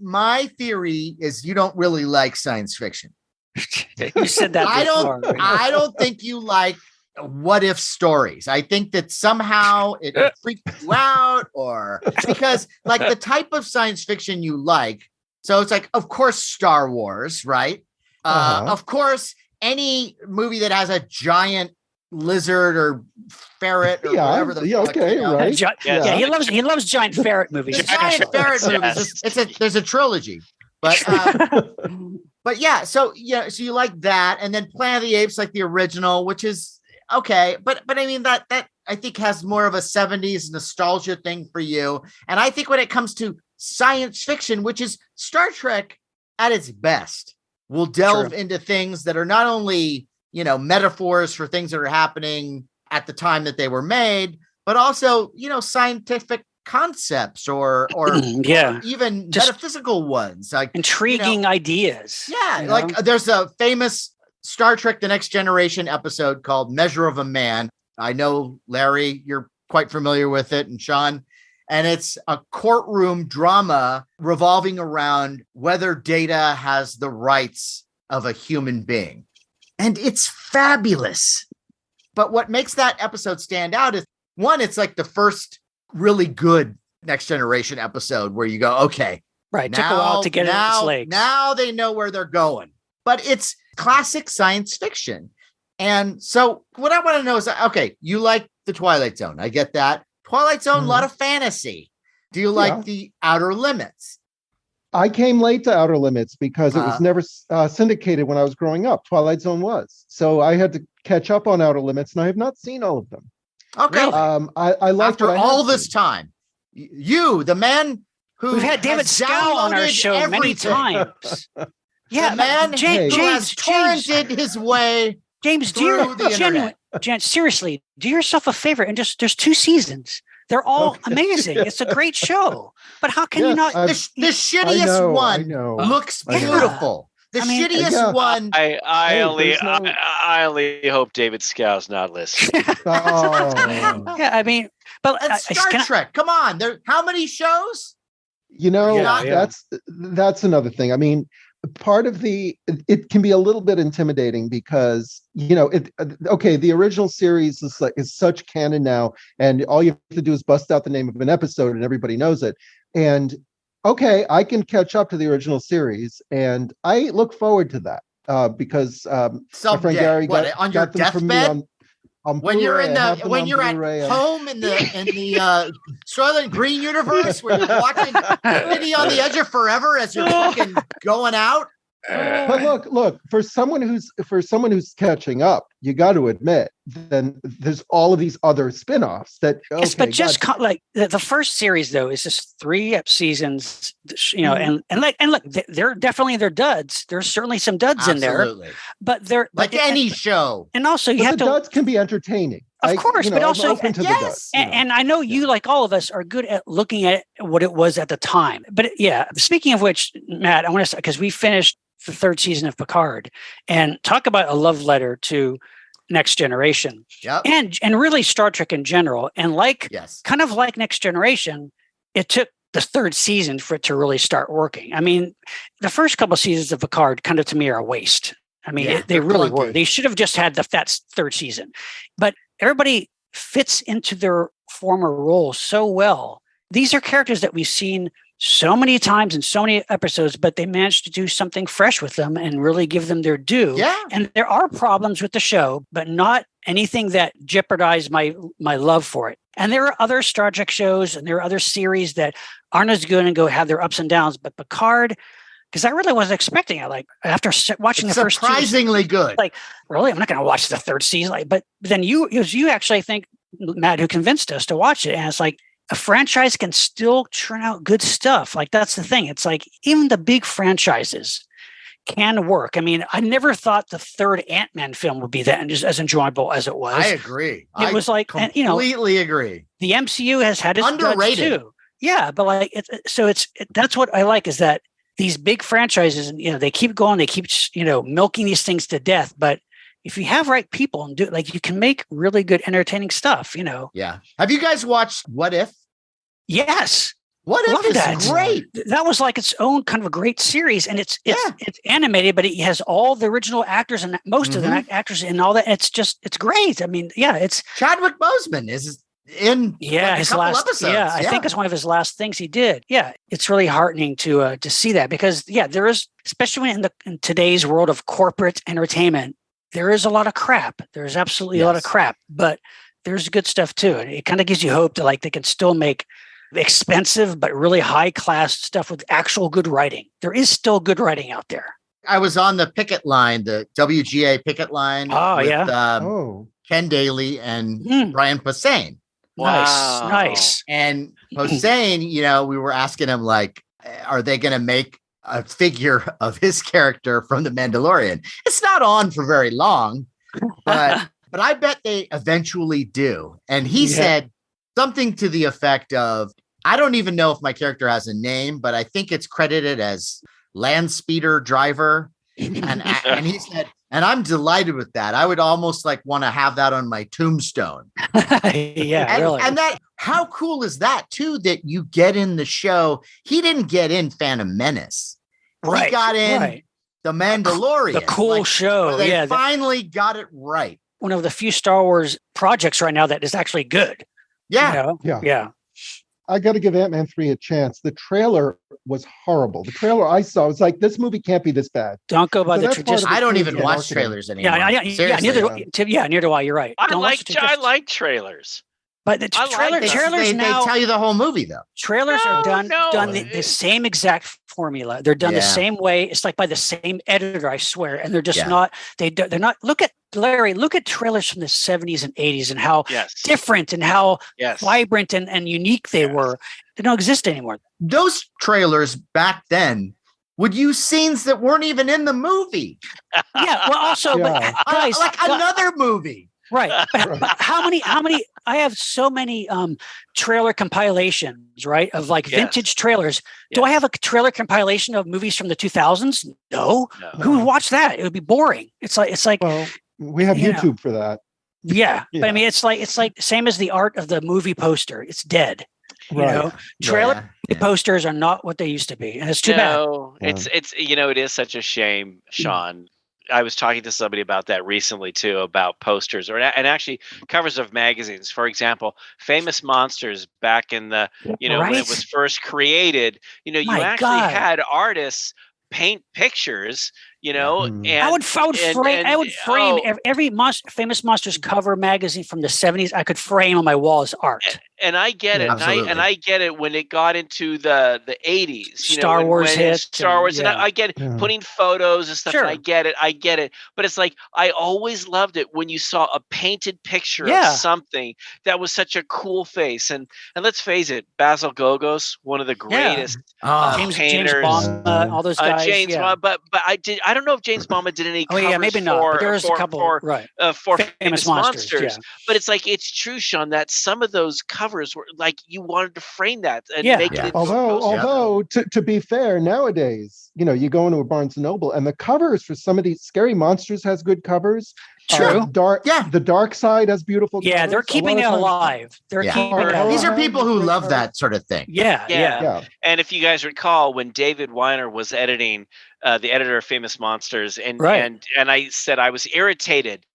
my theory is you don't really like science fiction. You said that before. I don't think you like what if stories. I think that somehow it freaks you out, or because like the type of science fiction you like So it's like, of course, Star Wars, right? Of course, any movie that has a giant lizard or ferret or whatever the fuck, right? He loves giant ferret movies. Giant ferret movies. There's a trilogy, but so you like that, and then Planet of the Apes, like the original, which is okay, but I mean that I think has more of a 70s nostalgia thing for you. And I think when it comes to science fiction, which is Star Trek at its best, will delve into things that are not only, metaphors for things that are happening at the time that they were made, but also, scientific concepts or even just metaphysical ones, like intriguing ideas. Like there's a famous Star Trek: The Next Generation episode called Measure of a Man. I know, Larry, you're quite familiar with it, and Sean. And it's a courtroom drama revolving around whether Data has the rights of a human being. And it's fabulous. But what makes that episode stand out is, one, it's like the first really good Next Generation episode where you go, okay. Right. Took a while to get it in its legs. Now they know where they're going. But it's classic science fiction. And so what I want to know is, okay, you like the Twilight Zone. I get that. Twilight Zone, a lot of fantasy. Do you like the Outer Limits? I came late to Outer Limits because it was never syndicated when I was growing up. Twilight Zone was. So I had to catch up on Outer Limits, and I have not seen all of them. Okay. I liked After all this time, you, the man who we've had David Scow on our show many times. The man who has torrented his way James, through the internet. Jan, seriously, do yourself a favor and there's 2 seasons. They're all amazing. It's a great show. But how can you not? The shittiest one looks beautiful. The shittiest one. I only hope David Scow's not listening. I mean, but Star Trek. Come on, how many shows? That's another thing. I mean, part of it can be a little bit intimidating because the original series is such canon now, and all you have to do is bust out the name of an episode and everybody knows it. And I can catch up to the original series, and I look forward to that because my friend Gary on your deathbed. When you're at home in the Soylent Green universe, where you're watching City on the Edge of Forever as you're fucking going out. But look, for someone who's catching up, you got to admit, then there's all of these other spin-offs that. Yes, but just like the first series though is just 3 seasons, and look, they're definitely their duds. There's certainly some duds in there, but they're like any show. And also the duds can be entertaining. Of course, but also open to the duds, and I know you, like all of us, are good at looking at what it was at the time. But speaking of which, Matt, I want to, because we finished the 3rd season of Picard, and talk about a love letter to Next Generation, and really Star Trek in general, and kind of like Next Generation, it took the 3rd season for it to really start working. I mean, the first couple of seasons of Picard, kind of to me, are a waste. I mean, they really were. They should have just had that 3rd season, but everybody fits into their former roles so well. These are characters that we've seen so many times in so many episodes, but they managed to do something fresh with them and really give them their due. Yeah. And there are problems with the show, but not anything that jeopardized my love for it. And there are other Star Trek shows and there are other series that aren't as good and go have their ups and downs, but Picard, because I really wasn't expecting it. Like after watching the first surprisingly good. Like, really, I'm not going to watch the 3rd season. But then it was you actually, I think, Matt, who convinced us to watch it. And it's like, a franchise can still churn out good stuff. Like, that's the thing. It's like even the big franchises can work. I mean, I never thought the 3rd Ant-Man film would be that and just as enjoyable as it was. I agree. It was like, completely agree. The MCU has had its underrated too. Yeah, but like, that's what I like, is that these big franchises, they keep going, they keep milking these things to death, but if you have right people and do you can make really good, entertaining stuff, Yeah. Have you guys watched What If? Yes. What If is great. That was like its own kind of a great series, and it's animated, but it has all the original actors and most of the actors and all that. It's great. I mean, it's Chadwick Boseman is in his last episodes. Yeah, I think it's one of his last things he did. Yeah, it's really heartening to see that, because there is, especially in today's world of corporate entertainment, there is a lot of crap. There's absolutely a lot of crap, but there's good stuff too. And it kind of gives you hope that like they can still make expensive but really high class stuff with actual good writing. There is still good writing out there. I was on the picket line, the WGA picket line. Ken Daly and Brian Posehn. Nice. And Posehn, we were asking him, like, are they going to make a figure of his character from The Mandalorian? It's not on for very long, but I bet they eventually do. And he said something to the effect of, I don't even know if my character has a name, but I think it's credited as Land Speeder Driver. And he said, and I'm delighted with that. I would almost like want to have that on my tombstone. Really. And that, how cool is that too, that you get in the show? He didn't get in Phantom Menace. Right. He got in The Mandalorian. The cool show. They finally got it right. One of the few Star Wars projects right now that is actually good. Yeah. Yeah. I got to give Ant-Man 3 a chance. The trailer was horrible. The trailer I saw was like, this movie can't be this bad. Don't go by the tradition. I don't even watch trailers anymore. Neither do I. You're right. I like trailers. But the trailers now, they tell you the whole movie though. Trailers are done the same exact formula. They're done the same way. It's like by the same editor, I swear. And they're just not. They're not. Look at Larry. Look at trailers from the 70s and 80s and how different and how vibrant and unique they were. They don't exist anymore. Those trailers back then would use scenes that weren't even in the movie. Well, also, but guys, like another movie. Right. How many, I have so many trailer compilations, right? Of like vintage trailers. Do I have a trailer compilation of movies from the 2000s? No. Who would watch that? It would be boring. It's like, well, we have YouTube for that. Yeah. But I mean, it's like same as the art of the movie poster. It's dead. You know, trailer posters are not what they used to be. And it's too bad. It's, it is such a shame, Sean. I was talking to somebody about that recently too, about posters and actually covers of magazines. For example, Famous Monsters back in the, when it was first created, you actually had artists paint pictures, and I would frame every Famous Monsters cover magazine from the 70s. I could frame on my wall as art. And I get it. And I get it when it got into the 80s. Star Wars hit. Star Wars. And I get putting photos and stuff. Sure. And I get it. But it's like, I always loved it when you saw a painted picture of something that was such a cool face. And let's face it, Basil Gogos, one of the greatest James painters. Bama, all those guys. But I don't know if James Bama did any covers maybe not. But there's a couple for Famous Monsters. Yeah. But it's like, it's true, Sean, that some of those covers were like, you wanted to frame that and make it. Although to be fair, nowadays, you go into a Barnes and Noble and the covers for some of these Scary Monsters has good covers. True. The Dark Side has beautiful covers. Yeah, they're keeping it alive. They're keeping it alive. These are people who love that sort of thing. Yeah. And if you guys recall, when David Weiner was editing, the editor of Famous Monsters, and I said I was irritated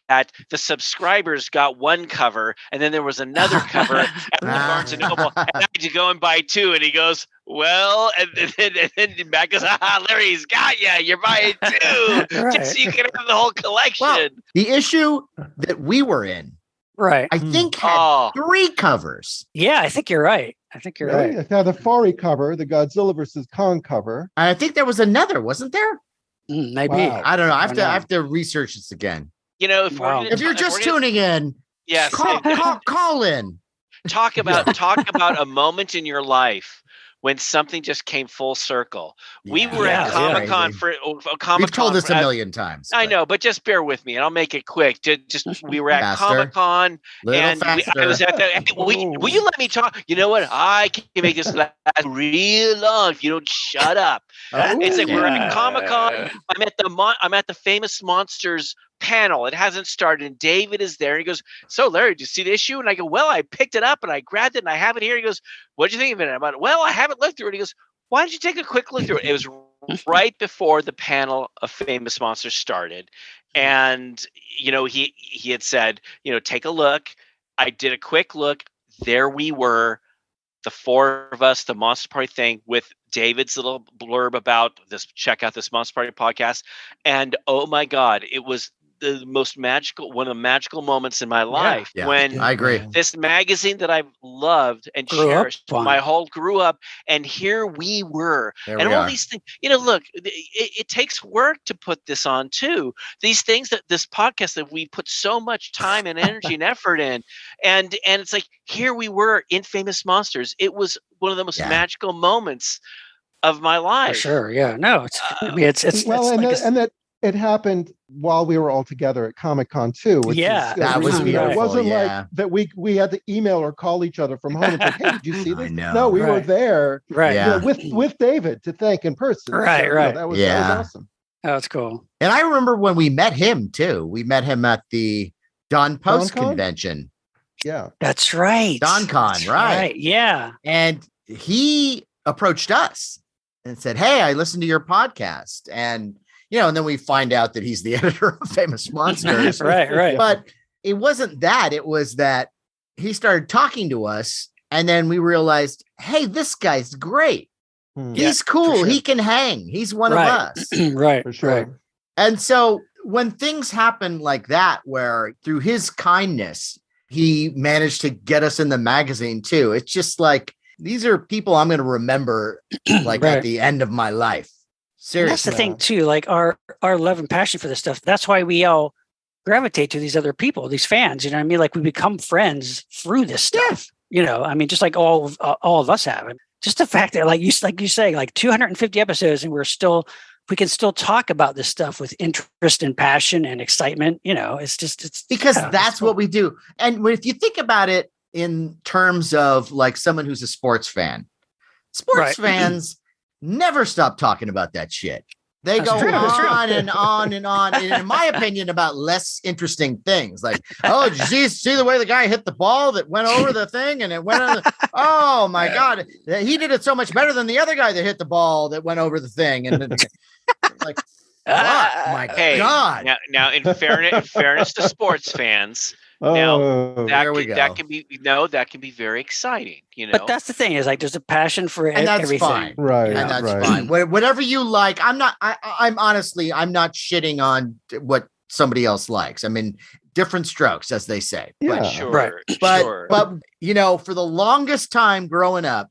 that the subscribers got one cover and then there was another cover at the Barnes and Noble, and I had to go and buy two. And he goes, well, and then Matt goes, Larry's got you. You're buying two just so you can have the whole collection. Well, the issue that we were in, I think had 3 covers. Yeah, I think you're right. Right. Now the Fari cover, the Godzilla versus Kong cover. I think there was another, wasn't there? Maybe. Wow. I don't know. I have to research this again. If you're just tuning in, call in. Talk about a moment in your life when something just came full circle. We were at Comic-Con for Comic-Con. We've told this a million times. I know, but just bear with me and I'll make it quick. Just we were at Comic-Con and I was at the. Will you let me talk? You know what? I can make this last real long if you don't shut up. It's like we're at Comic-Con. I'm at the Famous Monsters panel. It hasn't started and David is there and he goes, so Larry, did you see the issue? And I go, well, I picked it up and I grabbed it and I have it here. He goes, what'd you think of it? I'm like, well, I haven't looked through it. He goes, why don't you take a quick look through it? It was right before the panel of Famous Monsters started. And, he had said, take a look. I did a quick look. there we were, the four of us, the Monster Party thing, with David's little blurb about this, check out this Monster Party podcast. And oh my God, it was the most magical, one of the magical moments in my life when I agree. This magazine that I've loved and cherished my whole grew up, and here we were. And all these things, look, it takes work to put this on too. These things that this podcast that we put so much time and energy and effort in, and it's like, here we were in Famous Monsters. It was one of the most magical moments of my life. For sure. Yeah. No, it's well, and that it happened while we were all together at Comic-Con too. That was beautiful. It wasn't like that we had to email or call each other from home and say, hey, did you see this? No, we were there with David to thank in person. Right. That was awesome. Oh, that's cool. And I remember when we met him too. We met him at the Don Post convention. Yeah. That's right. DonCon, right. Yeah. And he approached us and said, hey, I listened to your podcast. And and then we find out that he's the editor of Famous Monsters. Right. But it wasn't that. It was that he started talking to us, and then we realized, hey, this guy's great. He's cool. Sure. He can hang. He's one of us. Right. For sure. Right. And so when things happen like that, where through his kindness, he managed to get us in the magazine too. It's just like, these are people I'm going to remember at the end of my life. Seriously. That's the thing too, like our love and passion for this stuff. That's why we all gravitate to these other people, these fans, you know what I mean? Like we become friends through this stuff, just like all of us have. And just the fact that like you say, like 250 episodes and we can still talk about this stuff with interest and passion and excitement. It's because that's what we do. And if you think about it in terms of like someone who's a sports fan, fans never stop talking about that shit. They go on and on and on. And in my opinion, about less interesting things. Like, oh, did you see the way the guy hit the ball that went over the thing and it went on oh my God. He did it so much better than the other guy that hit the ball that went over the thing. And like, my God. Now in fairness to sports fans, that can be very exciting, But that's the thing is like there's a passion for and that's everything. Fine. Right. And that's fine. Whatever you like. I'm not shitting on what somebody else likes. I mean, different strokes, as they say. Yeah. But for the longest time growing up,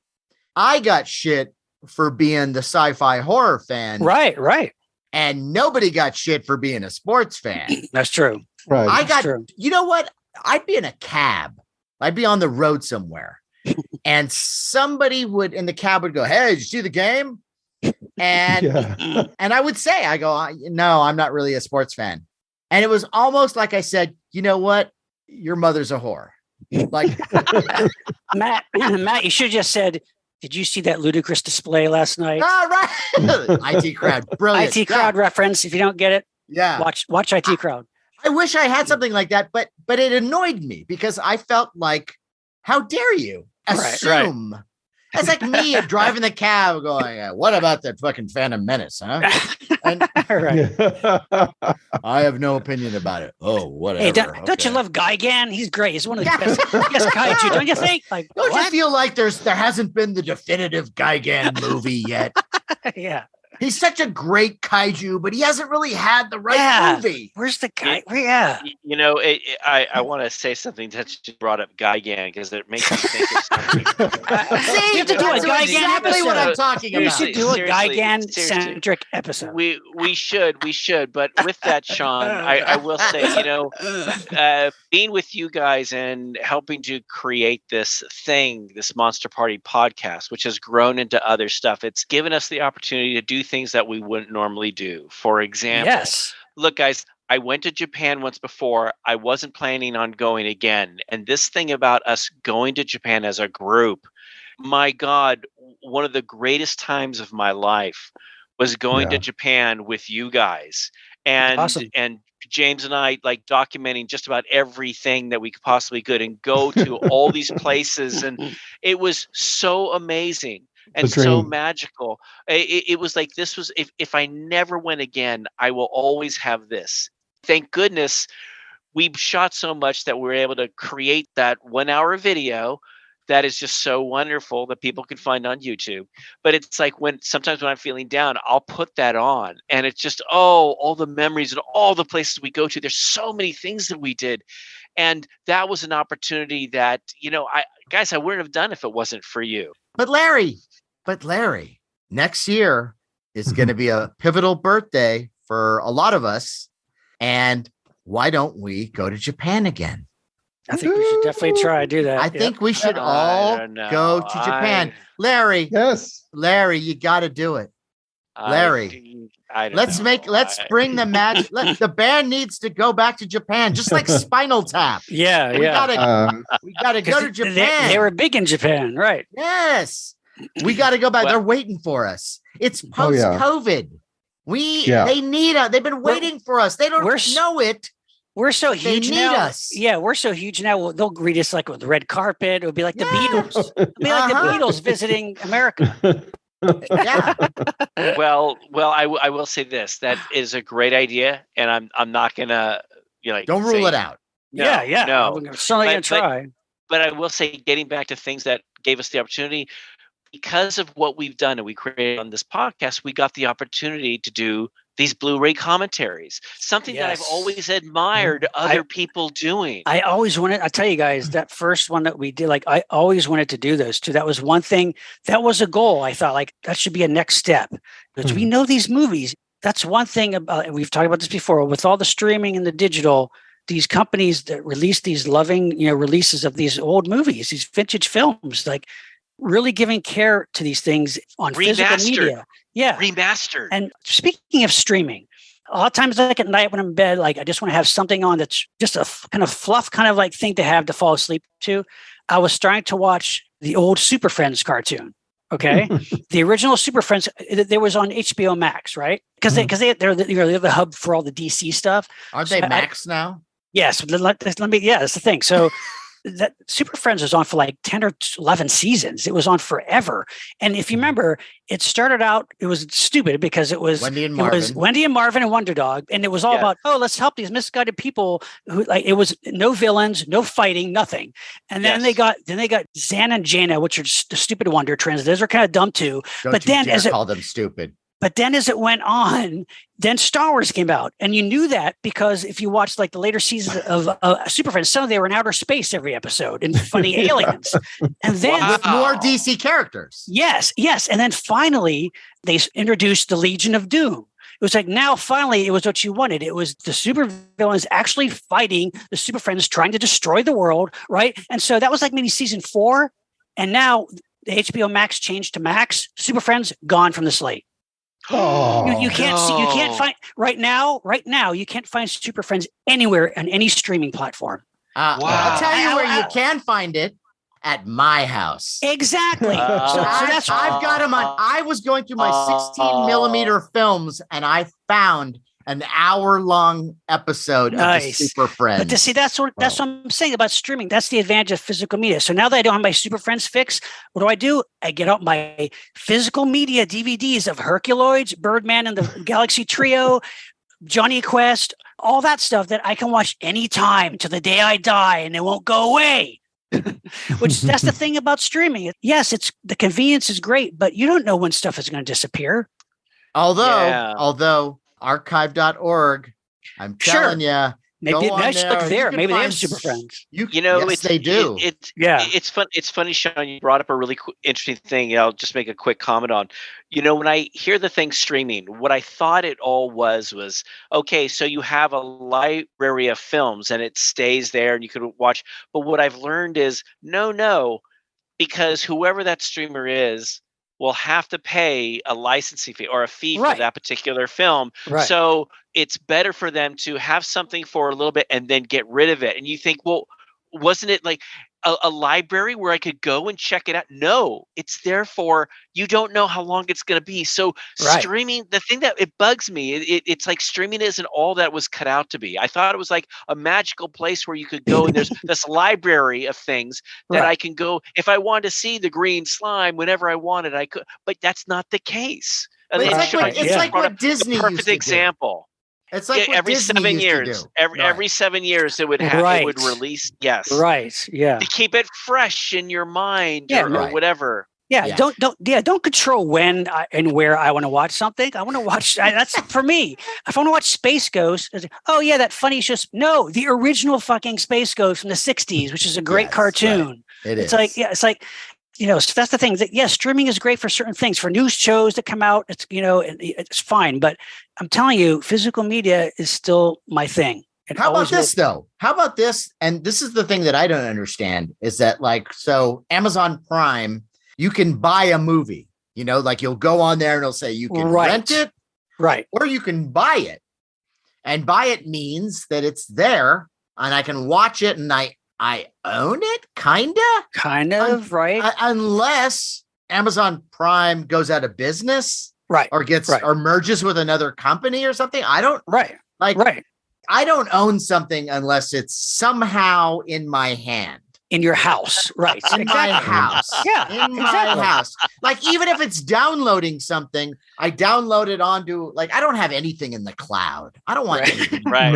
I got shit for being the sci-fi horror fan. Right. And nobody got shit for being a sports fan. That's true. Right. You know what? I'd be in a cab. I'd be on the road somewhere. And somebody in the cab would go, hey, did you see the game? And and I would say, no, I'm not really a sports fan. And it was almost like I said, you know what? Your mother's a whore. Like Matt, you should have just said, did you see that ludicrous display last night? Oh, right. IT Crowd. Brilliant. IT Crowd reference. If you don't get it, watch IT Crowd. I wish I had something like that, but it annoyed me because I felt like, how dare you assume? Right. It's like me driving the cab going, what about that fucking Phantom Menace, huh? And I have no opinion about it. Oh, whatever. Hey, don't you love Gigan? He's great. He's one of the best kaiju, don't you think? Like, don't you feel like there hasn't been the definitive Gigan movie yet? Yeah. He's such a great kaiju, but he hasn't really had the right movie. Where's the guy? I want to say something that just brought up Gigan because it makes me think of something. See, you have to do a Gigan exactly episode. What I'm talking about. You should do a Gigan-centric episode. We should. But with that, Sean, I will say, being with you guys and helping to create this thing, this Monster Party podcast, which has grown into other stuff, it's given us the opportunity to do things that we wouldn't normally do. For example, look, guys, I went to Japan once before. I wasn't planning on going again. And this thing about us going to Japan as a group, my God, one of the greatest times of my life was going to Japan with you guys. And and James and I like documenting just about everything that we possibly could and go to all these places. And it was so amazing. And so magical. It was like, this was, if I never went again, I will always have this. Thank goodness we shot so much that we were able to create that 1 hour video that is just so wonderful that people can find on YouTube. But it's like sometimes when I'm feeling down, I'll put that on, and it's just, all the memories and all the places we go to. There's so many things that we did. And that was an opportunity that, I wouldn't have done if it wasn't for you. But Larry, next year is going to be a pivotal birthday for a lot of us. And why don't we go to Japan again? I think we should definitely try to do that. I think we should all go to Japan. Larry. Yes. Larry, you got to do it. Larry. Let's bring the match. The band needs to go back to Japan, just like Spinal Tap. Yeah, we gotta go to Japan. They were big in Japan, right? Yes, we got to go back. They're waiting for us. It's post-COVID. They need us. They've been waiting for us. They don't know it. We're so huge now. Us. Yeah, we're so huge now. Well, they'll greet us like with the red carpet. It'll be like the Beatles. It'll be like the Beatles visiting America. Yeah. Well, I will say this. That is a great idea, and I'm not gonna don't rule it out. No, no. I'm certainly gonna try. But I will say, getting back to things that gave us the opportunity, because of what we've done and we created on this podcast, we got the opportunity to do these Blu-ray commentaries, something that I've always admired other people doing. I always wanted, I tell you guys, that first one that we did, I always wanted to do those too. That was one thing, that was a goal. I thought that should be a next step, because we know these movies. That's one thing about, and we've talked about this before, with all the streaming and the digital, these companies that release these loving, releases of these old movies, these vintage films, really giving care to these things on physical media. Yeah. Remastered. And speaking of streaming, a lot of times at night when I'm in bed, I just want to have something on that's just a kind of fluff kind of thing to have to fall asleep to. I was starting to watch the old Super Friends cartoon. Okay. The original Super Friends, there was on HBO Max, right? Because they're the hub for all the DC stuff. Aren't they Max now? Yes. Let me, that's the thing. So that Super Friends was on for 10 or 11 seasons. It was on forever. And if you remember, it started out, it was stupid because it was Wendy and Marvin and Wonder Dog. And it was all about, let's help these misguided people who it was no villains, no fighting, nothing. And then they got Zan and Jaina, which are just the stupid Wonder Twins. Those are kind of dumb too. Don't call them stupid. But then as it went on, then Star Wars came out. And you knew that because if you watched the later seasons of Super Friends, some of them were in outer space every episode and funny aliens. And then with more DC characters. Yes. And then finally, they introduced the Legion of Doom. It was now finally it was what you wanted. It was the super villains actually fighting the Super Friends, trying to destroy the world, right? And so that was maybe season 4. And now the HBO Max changed to Max. Super Friends gone from the slate. You can't find right now you can't find Super Friends anywhere on any streaming platform. Wow. I'll tell you where you can find it, at my house. Exactly. So that's I've got them on. I was going through my 16 millimeter films and I found an hour-long episode of the Super Friends. But to see, that's what I'm saying about streaming. That's the advantage of physical media. So now that I don't have my Super Friends fix, what do? I get out my physical media DVDs of Herculoids, Birdman and the Galaxy Trio, Johnny Quest, all that stuff that I can watch anytime to the day I die, and it won't go away. Which that's the thing about streaming. Yes, the convenience is great, but you don't know when stuff is going to disappear. Although archive.org, I'm telling you, maybe I should look there. Maybe they have Super Friends. They do. It's fun. It's funny, Sean. You brought up a really interesting thing. I'll just make a quick comment on. When I hear the thing streaming, what I thought it all was okay. So you have a library of films, and it stays there, and you can watch. But what I've learned is no, because whoever that streamer is will have to pay a licensing fee or a fee for that particular film. Right. So it's better for them to have something for a little bit and then get rid of it. And you think, well, wasn't it like a library where I could go and check it out? No, it's there for, you don't know how long it's going to be. So streaming, the thing that it bugs me, it's like streaming isn't all that was cut out to be. I thought it was like a magical place where you could go and there's this library of things that I can go. If I wanted to see the green slime whenever I wanted, I could, but that's not the case. It's like what Disney used to example. It's like every Disney 7 used years. to do. Every 7 years, it would have it would release. Yes, right, yeah, to keep it fresh in your mind, or whatever. Yeah, don't control when and where I want to watch something. I want to watch. That's for me. If I want to watch Space Ghost, oh yeah, that funny show. No, the original fucking Space Ghost from the '60s, which is a great cartoon. Right. It's like so that's the thing. That streaming is great for certain things. For new shows that come out, it's fine. But I'm telling you, physical media is still my thing. How about this though? How about this? And this is the thing that I don't understand is that so Amazon Prime. You can buy a movie, like you'll go on there and it'll say you can rent it, or you can buy it. And buy it means that it's there and I can watch it and I own it, kind of, right? Unless Amazon Prime goes out of business, right? Or or merges with another company or something. I don't, I don't own something unless it's somehow in my hand. In your house, right? In my house. Yeah, in my house. Like, even if it's downloading something, I download it onto, I don't have anything in the cloud. I don't want anything. Right.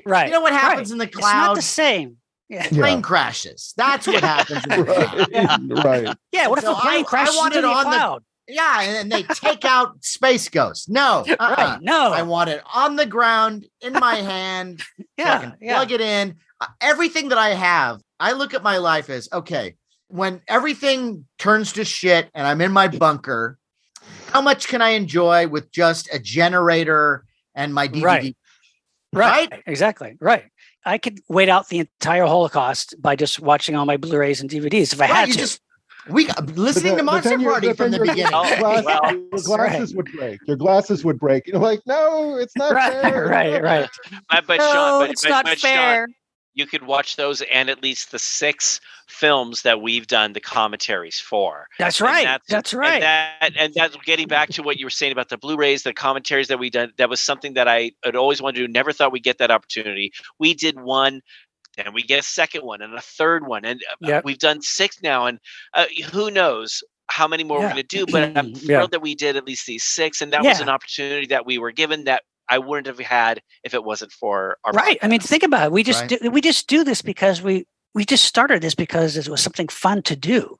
Right. You know what happens in the cloud? It's not the same. Yeah. Plane crashes. That's what happens in the cloud. Right. Yeah, what if a plane crashes into the cloud? And they take out Space Ghost. No. Right, no. I want it on the ground, in my hand. So I can plug it in. Everything that I have, I look at my life as, okay, when everything turns to shit and I'm in my bunker, how much can I enjoy with just a generator and my DVD? Right. Exactly. Right. I could wait out the entire Holocaust by just watching all my Blu-rays and DVDs if I had to. Listening to Monster Party from the beginning. Your glasses would break. Your glasses would break. You're like, no, it's not fair. Right. But no, Sean, it's not fair. Sean, you could watch those and at least the 6 films that we've done the commentaries for. That's right. That's right. And that's getting back to what you were saying about the Blu-rays, the commentaries that we done. That was something that I had always wanted to do. Never thought we'd get that opportunity. We did one, and we get a second one and a third one. And we've done 6 now. And who knows how many more we're going to do. But I'm thrilled that we did at least these 6. And that was an opportunity that we were given that I wouldn't have had if it wasn't for our podcast. I mean, think about it. We just do this because we just started this because it was something fun to do.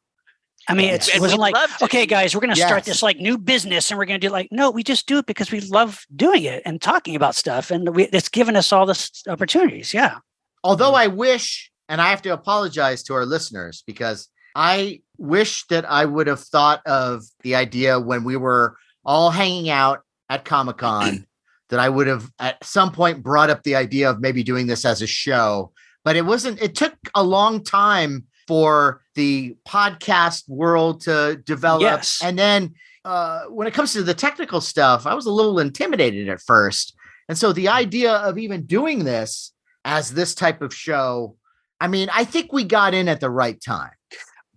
I mean, it wasn't like, okay, guys, we're going to start this new business and we're going to do no, we just do it because we love doing it and talking about stuff. And it's given us all this opportunities. Yeah. Although I wish, and I have to apologize to our listeners because I wish that I would have thought of the idea when we were all hanging out at Comic-Con that I would have at some point brought up the idea of maybe doing this as a show, but it took a long time for the podcast world to develop. Yes. And then when it comes to the technical stuff, I was a little intimidated at first. And so the idea of even doing this as this type of show, I mean, I think we got in at the right time.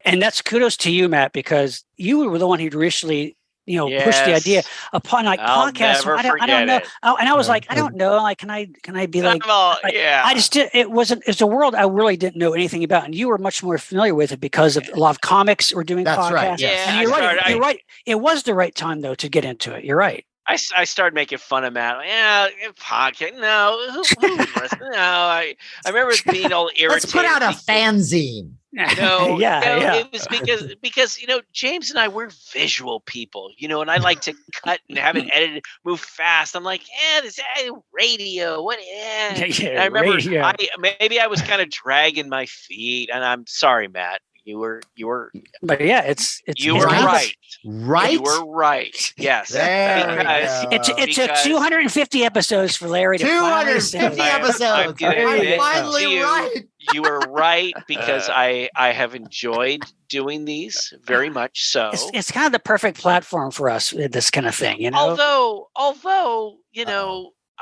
And that's kudos to you, Matt, because you were the one who initially push the idea upon podcasts. I don't know. And I was like, I don't know. Can I be like, I just did. It's a world I really didn't know anything about. And you were much more familiar with it because of a lot of comics were doing podcasts. Right. Yes. And you're right. It was the right time though, to get into it. You're right. I started making fun of Matt. Podcast. No, who listen? No, I remember being all irritated. Let's put out a fanzine. No, it was because James and I, we're visual people, and I like to cut and have it edited, move fast. I'm like, this radio. What? I remember maybe I was kind of dragging my feet, and I'm sorry, Matt. You were, but you were right. Right? You were right. Yes. It took 250 episodes for Larry to 250 episodes. I'm finally right. You were right because I have enjoyed doing these very much so. It's kind of the perfect platform for us, this kind of thing, Although,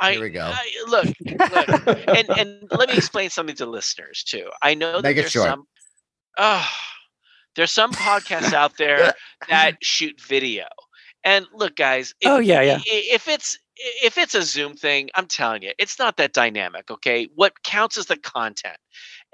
here we go. Look, and let me explain something to listeners too. I know that there's some podcasts out there that shoot video. And look, guys, if it's a Zoom thing, I'm telling you, it's not that dynamic, okay? What counts is the content.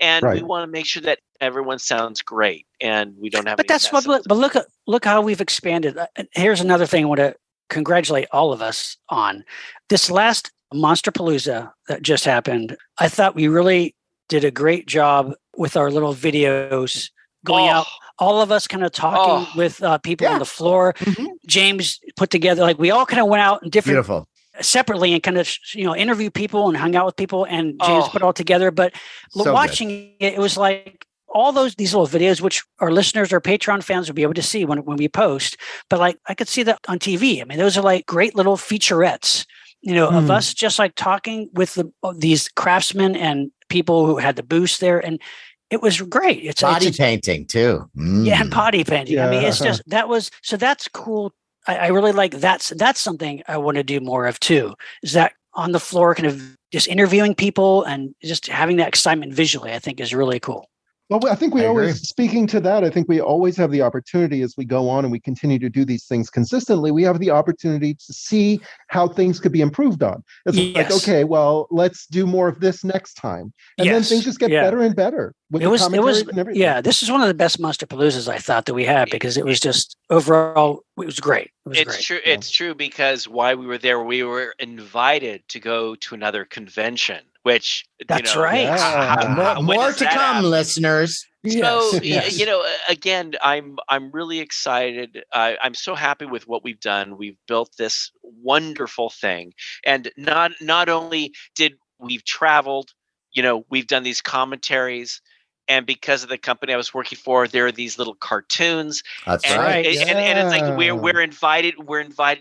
And we want to make sure that everyone sounds great and we don't have but look how we've expanded. Here's another thing I want to congratulate all of us on. This last Monsterpalooza that just happened. I thought we really did a great job with our little videos going out. All of us kind of talking with people on the floor. Mm-hmm. James put together, like we all kind of went out in different separately and kind of, interview people and hung out with people, and James put it all together. But watching it was like all these little videos, which our listeners or Patreon fans will be able to see when we post. But like I could see that on TV. I mean, those are like great little featurettes, of us just like talking with these craftsmen and people who had the booths there. And it was great. It's potty painting too. Yeah, and potty painting. Yeah. I mean, it's just that's cool. I really like that's something I want to do more of too. Is that on the floor, kind of just interviewing people and just having that excitement visually, I think is really cool. Well, I think speaking to that, I think we always have the opportunity as we go on and we continue to do these things consistently, we have the opportunity to see how things could be improved on. It's like, okay, well, let's do more of this next time. And then things just get better and better. With the commentaries and everything. Yeah, this is one of the best Monsterpaloozas I thought that we had, because it was just overall, it was great. True. It's true, because while we were there, we were invited to go to another convention, which that's right. More to come, listeners. So again, I'm really excited. I'm so happy with what we've done. We've built this wonderful thing, and not only did we've traveled, we've done these commentaries. And because of the company I was working for, there are these little cartoons. That's right. And it's like we're invited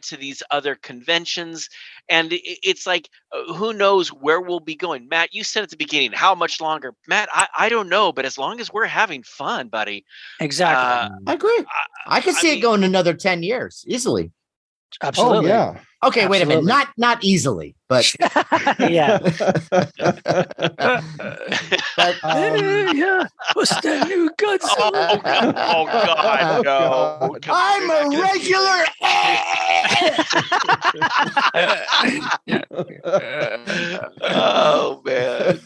to these other conventions. And it's like, who knows where we'll be going. Matt, you said at the beginning, how much longer? Matt, I don't know, but as long as we're having fun, buddy. Exactly. I agree. I could see it going another 10 years easily. Absolutely. Oh, yeah. Okay, wait a minute. Not easily, but yeah. But What's that new Godzilla? Oh God, no! I'm a regular. Oh man.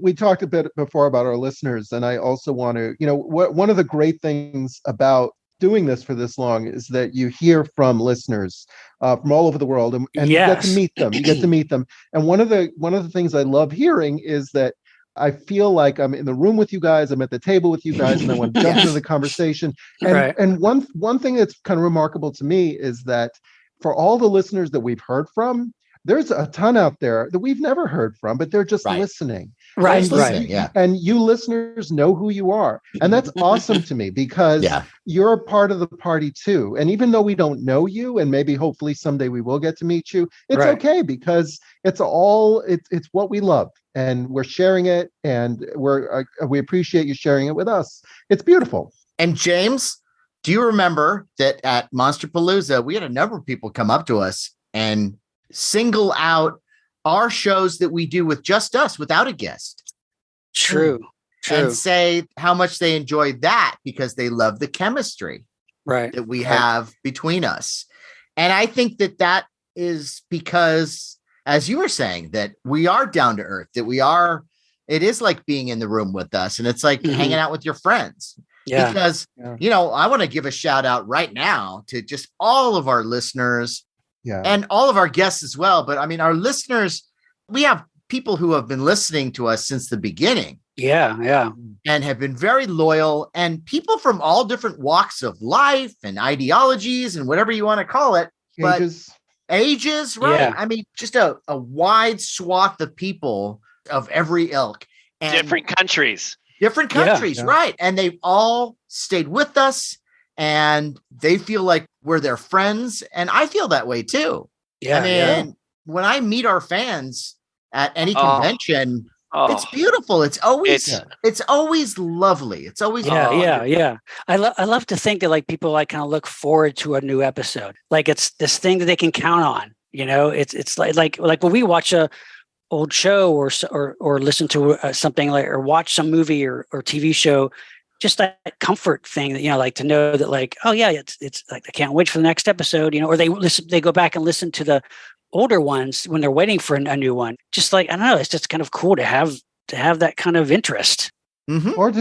We talked a bit before about our listeners, and I also want to, one of the great things about doing this for this long is that you hear from listeners from all over the world, and you get to meet them. And one of the things I love hearing is that I feel like I'm in the room with you guys, I'm at the table with you guys, and I want to jump into the conversation. And one thing that's kind of remarkable to me is that for all the listeners that we've heard from, there's a ton out there that we've never heard from, but they're just listening. Right. And you listeners know who you are. And that's awesome to me, because you're a part of the party too. And even though we don't know you, and maybe hopefully someday we will get to meet you, it's okay, because it's what we love, and we're sharing it, and we appreciate you sharing it with us. It's beautiful. And James, do you remember that at Monsterpalooza, we had a number of people come up to us and single out our shows that we do with just us, without a guest. True. And say how much they enjoyed that, because they love the chemistry that we have between us. And I think that is because, as you were saying, that we are down to earth, that it is like being in the room with us, and it's like hanging out with your friends. Yeah. Because, I want to give a shout out right now to just all of our listeners. Yeah. And all of our guests as well. But I mean, our listeners, we have people who have been listening to us since the beginning. Yeah. And have been very loyal, and people from all different walks of life and ideologies and whatever you want to call it. Ages, right? Yeah. I mean, just a wide swath of people of every ilk. And different countries, right? And they've all stayed with us. And they feel like we're their friends. And I feel that way too. Yeah. I mean, when I meet our fans at any convention, it's beautiful. It's always lovely. It's always yeah. I love to think that like people like kind of look forward to a new episode. Like it's this thing that they can count on. It's like when we watch a old show or listen to something like, or watch some movie or TV show. Just that comfort thing that, like to know that like, oh yeah, it's like, I can't wait for the next episode, or they go back and listen to the older ones when they're waiting for a new one. Just like, I don't know, it's just kind of cool to have that kind of interest. Or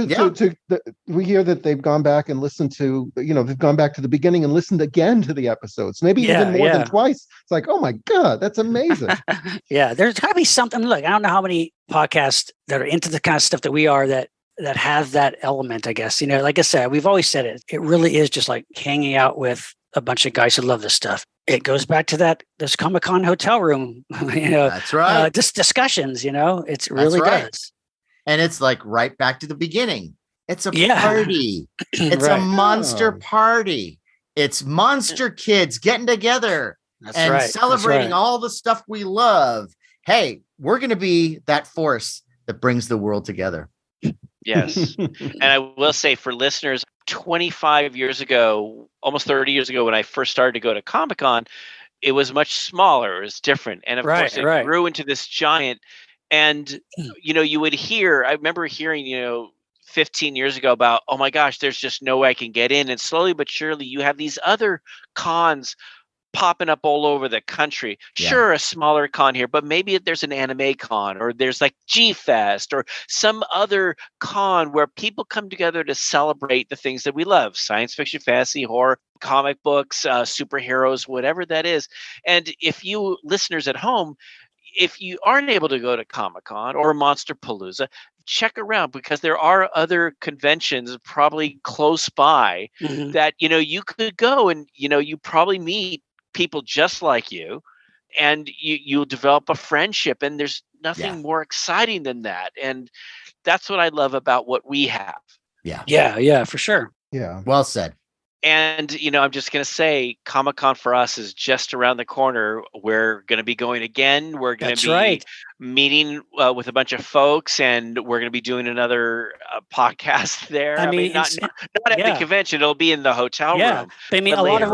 we hear that they've gone back and listened to, they've gone back to the beginning and listened again to the episodes, maybe even more than twice. It's like, oh my God, that's amazing. Yeah, there's got to be something. Look, I don't know how many podcasts that are into the kind of stuff that we are that have that element, I guess. Like I said, we've always said it. It really is just like hanging out with a bunch of guys who love this stuff. It goes back to this Comic-Con hotel room, That's right. Just discussions, it really does. And it's like right back to the beginning. It's a party. It's a monster party. It's monster kids getting together and celebrating all the stuff we love. Hey, we're going to be that force that brings the world together. Yes. And I will say for listeners, 25 years ago, almost 30 years ago, when I first started to go to Comic-Con, it was much smaller. It was different. And of course, it grew into this giant. And, you would hear, I remember hearing, 15 years ago about, oh my gosh, there's just no way I can get in. And slowly but surely you have these other cons popping up all over the country. Yeah. Sure, a smaller con here, but maybe there's an anime con, or there's like G-Fest or some other con where people come together to celebrate the things that we love: science fiction, fantasy, horror, comic books, superheroes, whatever that is. And if you listeners at home, if you aren't able to go to Comic-Con or Monsterpalooza, check around, because there are other conventions probably close by that, you could go and, you probably meet people just like you, and you'll develop a friendship, and there's nothing more exciting than that. And that's what I love about what we have. Yeah, for sure. Yeah. Well said. And, I'm just going to say Comic-Con for us is just around the corner. We're going to be going again. We're going to be meeting with a bunch of folks, and we're going to be doing another podcast there. I mean, not at the convention. It'll be in the hotel room. But I mean, a lot of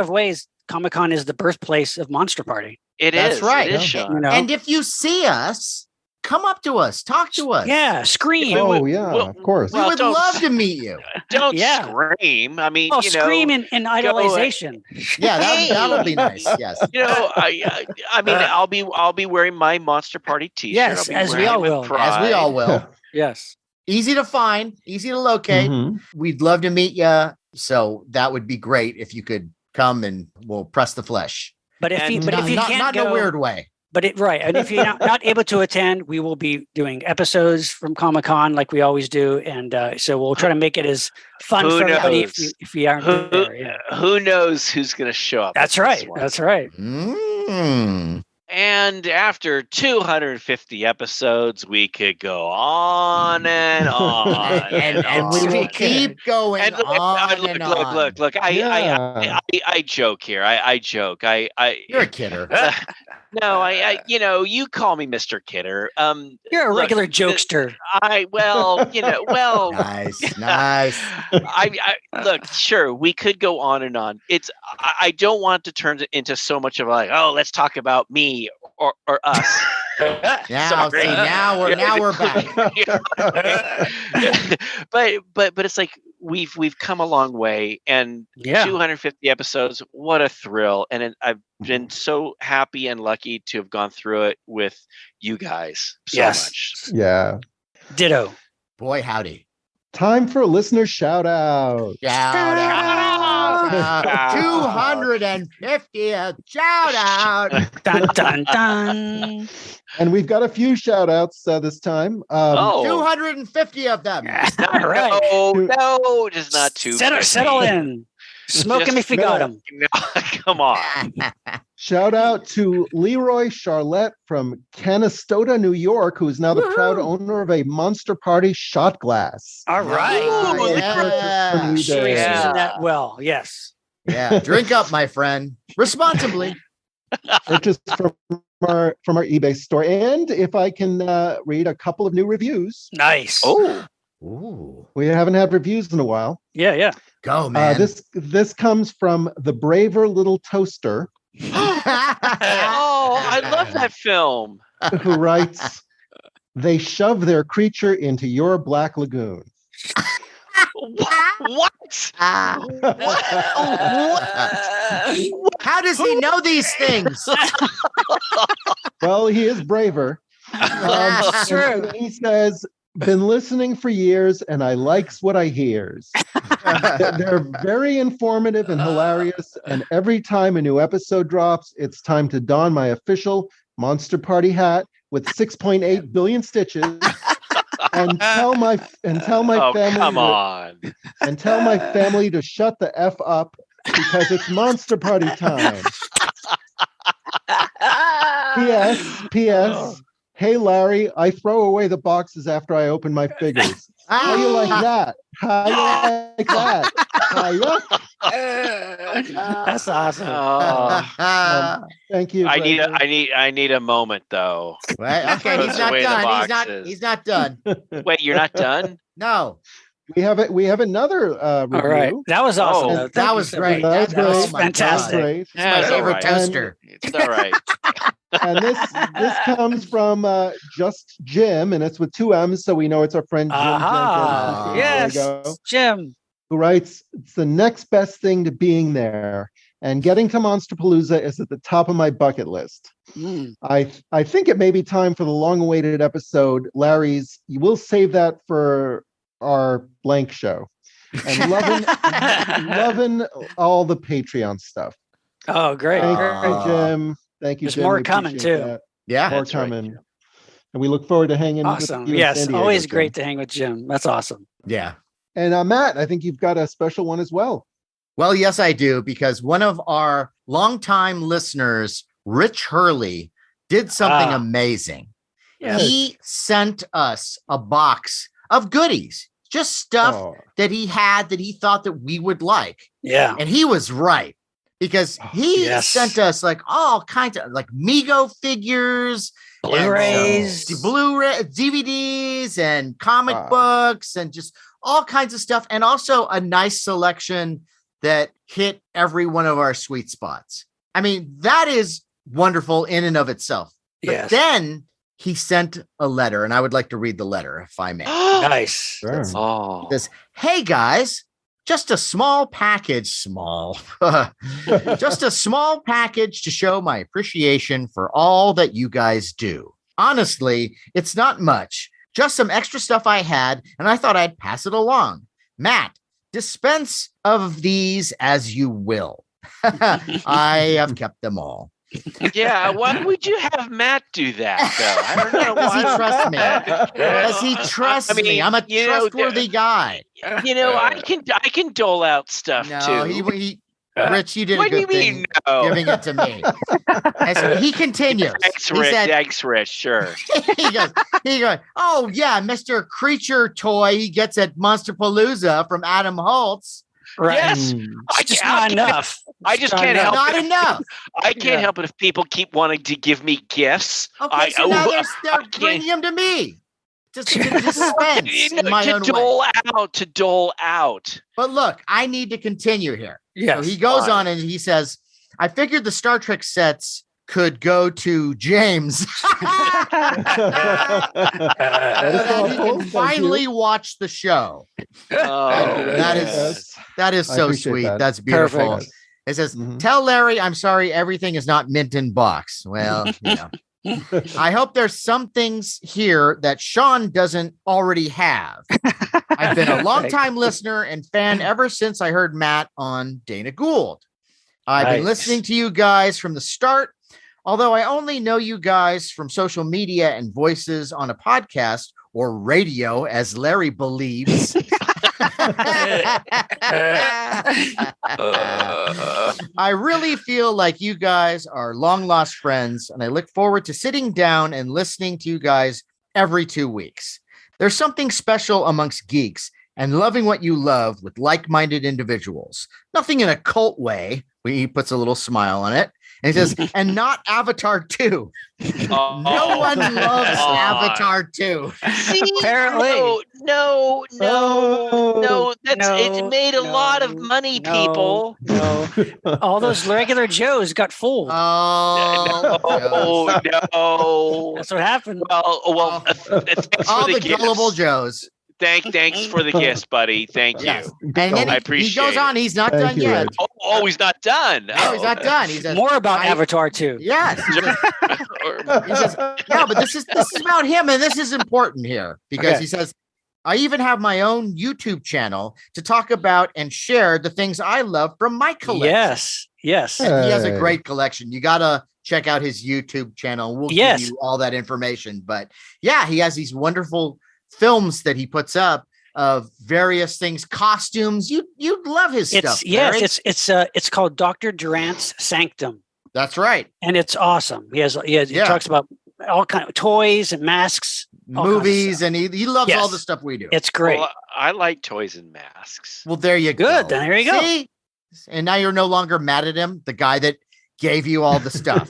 ways, Comic-Con is the birthplace of Monster Party. That's right. It is, Sean. And if you see us, come up to us, talk to us. Yeah, scream. Of course. We would love to meet you. Don't scream. I mean, scream in idolization. That'll be nice. Yes. I mean, I'll be wearing my Monster Party t-shirt. Yes, as we all will. As we all will. Yes. Easy to find, easy to locate. We'd love to meet you. So that would be great if you could come, and we'll press the flesh. But if you can't not go, in a weird way. And if you're not able to attend, we will be doing episodes from Comic-Con like we always do, and so we'll try to make it as fun for everybody if we aren't there. Yeah. Who knows who's going to show up? That's right. That's right. And after 250 episodes, we could go on and on, and we will keep going. And look! I joke here. I joke. You're a kidder. No, you call me Mr. Kidder. You're a regular jokester. Nice. Look, sure, we could go on and on. I don't want to turn it into so much of like, oh, let's talk about me or us. Now we're back. But it's like we've come a long way, and 250 episodes, what a thrill. And I've been so happy and lucky to have gone through it with you guys so much. Yeah. Ditto. Boy, howdy. Time for a listener shout out. 250 shout out. Dun, dun, dun. And we've got a few shout outs this time. 250 of them. All right. No, just not too. Settle in. Smoke him if you got him. No, come on. Shout out to Leroy Charlotte from Canastota, New York, who is now the proud owner of a Monster Party shot glass. All right. She's using that well. Yes. Yeah. Drink up, my friend. Responsibly. Purchased from our eBay store. And if I can read a couple of new reviews. Nice. Ooh. We haven't had reviews in a while. Yeah. Go, man. This comes from the Braver Little Toaster. I love that film. Who writes, "They shove their creature into your black lagoon." What? How does he know these things? Well, he is braver. Sure. He says, been listening for years, and I likes what I hears. They're very informative and hilarious, and every time a new episode drops, it's time to don my official Monster Party hat with 6.8 billion stitches and tell my family tell my family to shut the F up because it's Monster Party time. P.S. Hey, Larry, I throw away the boxes after I open my figures. How you like that? How you like that? That's awesome. Thank you. I need a moment though. Right? Okay, he's not done. He's not done. Wait, you're not done? No. We have another review. All right. That was awesome. That was great. That was fantastic. It's my favorite toaster. It's all right. And this comes from Just Jim, and it's with 2 M's, so we know it's our friend Jim Jenkins. Yes, Jim. Who writes, it's the next best thing to being there, and getting to Monsterpalooza is at the top of my bucket list. I think it may be time for the long-awaited episode, Larry's. You will save that for our blank show. And loving all the Patreon stuff. Oh, great. Thank you, Jim. Thank you, There's Jim. more coming too. That. Yeah, more coming. Right. And we look forward to hanging. Awesome. With you Yes, always Jim. great to hang with Jim. That's awesome. Yeah. And Matt, I think you've got a special one as well. Well, yes, I do, because one of our longtime listeners, Rich Hurley, did something amazing. Yes. He sent us a box of goodies, just stuff that he had that he thought that we would like. Yeah. And he was right, because he sent us like all kinds of like Mego figures, Blu-rays, Blu-ray, DVDs, and comic books, and just all kinds of stuff. And also a nice selection that hit every one of our sweet spots. I mean, that is wonderful in and of itself. But then he sent a letter, and I would like to read the letter, if I may. Nice. Sure. It says, hey guys, just a small package, just a small package to show my appreciation for all that you guys do. Honestly, it's not much, just some extra stuff I had, and I thought I'd pass it along. Matt, dispense of these as you will. I have kept them all. Yeah, why would you have Matt do that, though? I don't know. Does he trust me? Does he trust me? I'm a trustworthy guy. You know, I can dole out stuff too. Rich, you did a good thing giving it to me. And he continues. Thanks, Rich. Thanks, Rich. Sure. he goes, oh yeah, Mr. Creature Toy he gets at Monsterpalooza from Adam Holtz. Right. Yes. Just not enough. I just can't help it. Not enough. I can't help it if people keep wanting to give me gifts. Okay, so now they're bringing them to me. Just to dispense in my own way. To dole out. But look, I need to continue here. Yeah. So he goes on and he says, I figured the Star Trek sets could go to James. And he can finally watch the show. That is so sweet. That. That's beautiful. Perfect. It says, tell Larry, I'm sorry, everything is not mint in box. Well, you know. I hope there's some things here that Sean doesn't already have. I've been a long-time listener and fan ever since I heard Matt on Dana Gould. I've been listening to you guys from the start, although I only know you guys from social media and voices on a podcast or radio, as Larry believes. I really feel like you guys are long lost friends, and I look forward to sitting down and listening to you guys every 2 weeks. There's something special amongst geeks and loving what you love with like-minded individuals. Nothing in a cult way. He puts a little smile on it. And he says, and not Avatar 2. No one loves Avatar 2. See, apparently. No. It made a lot of money, people. No. All those regular Joes got fooled. Oh, no. That's what happened. Well, all the gullible Joes. Thanks for the kiss, buddy. Thank you. And then I appreciate he goes on. He's not done yet. He's not done. No, he's not done. He says more about Avatar 2. Yes. He says, no, but this is about him, and this is important here because he says, I even have my own YouTube channel to talk about and share the things I love from my collection. Yes. And he has a great collection. You gotta check out his YouTube channel. We'll give you all that information. But yeah, he has these wonderful films that he puts up of various things, costumes. You'd love his stuff. Yes, it's called Dr. Durant's Sanctum. That's right. And it's awesome. He talks about all kind of toys and masks, movies, and he loves all the stuff we do. It's great. Well, I like toys and masks. Well, there you go. Good. Then there you go. See? And now you're no longer mad at him, the guy that gave you all the stuff.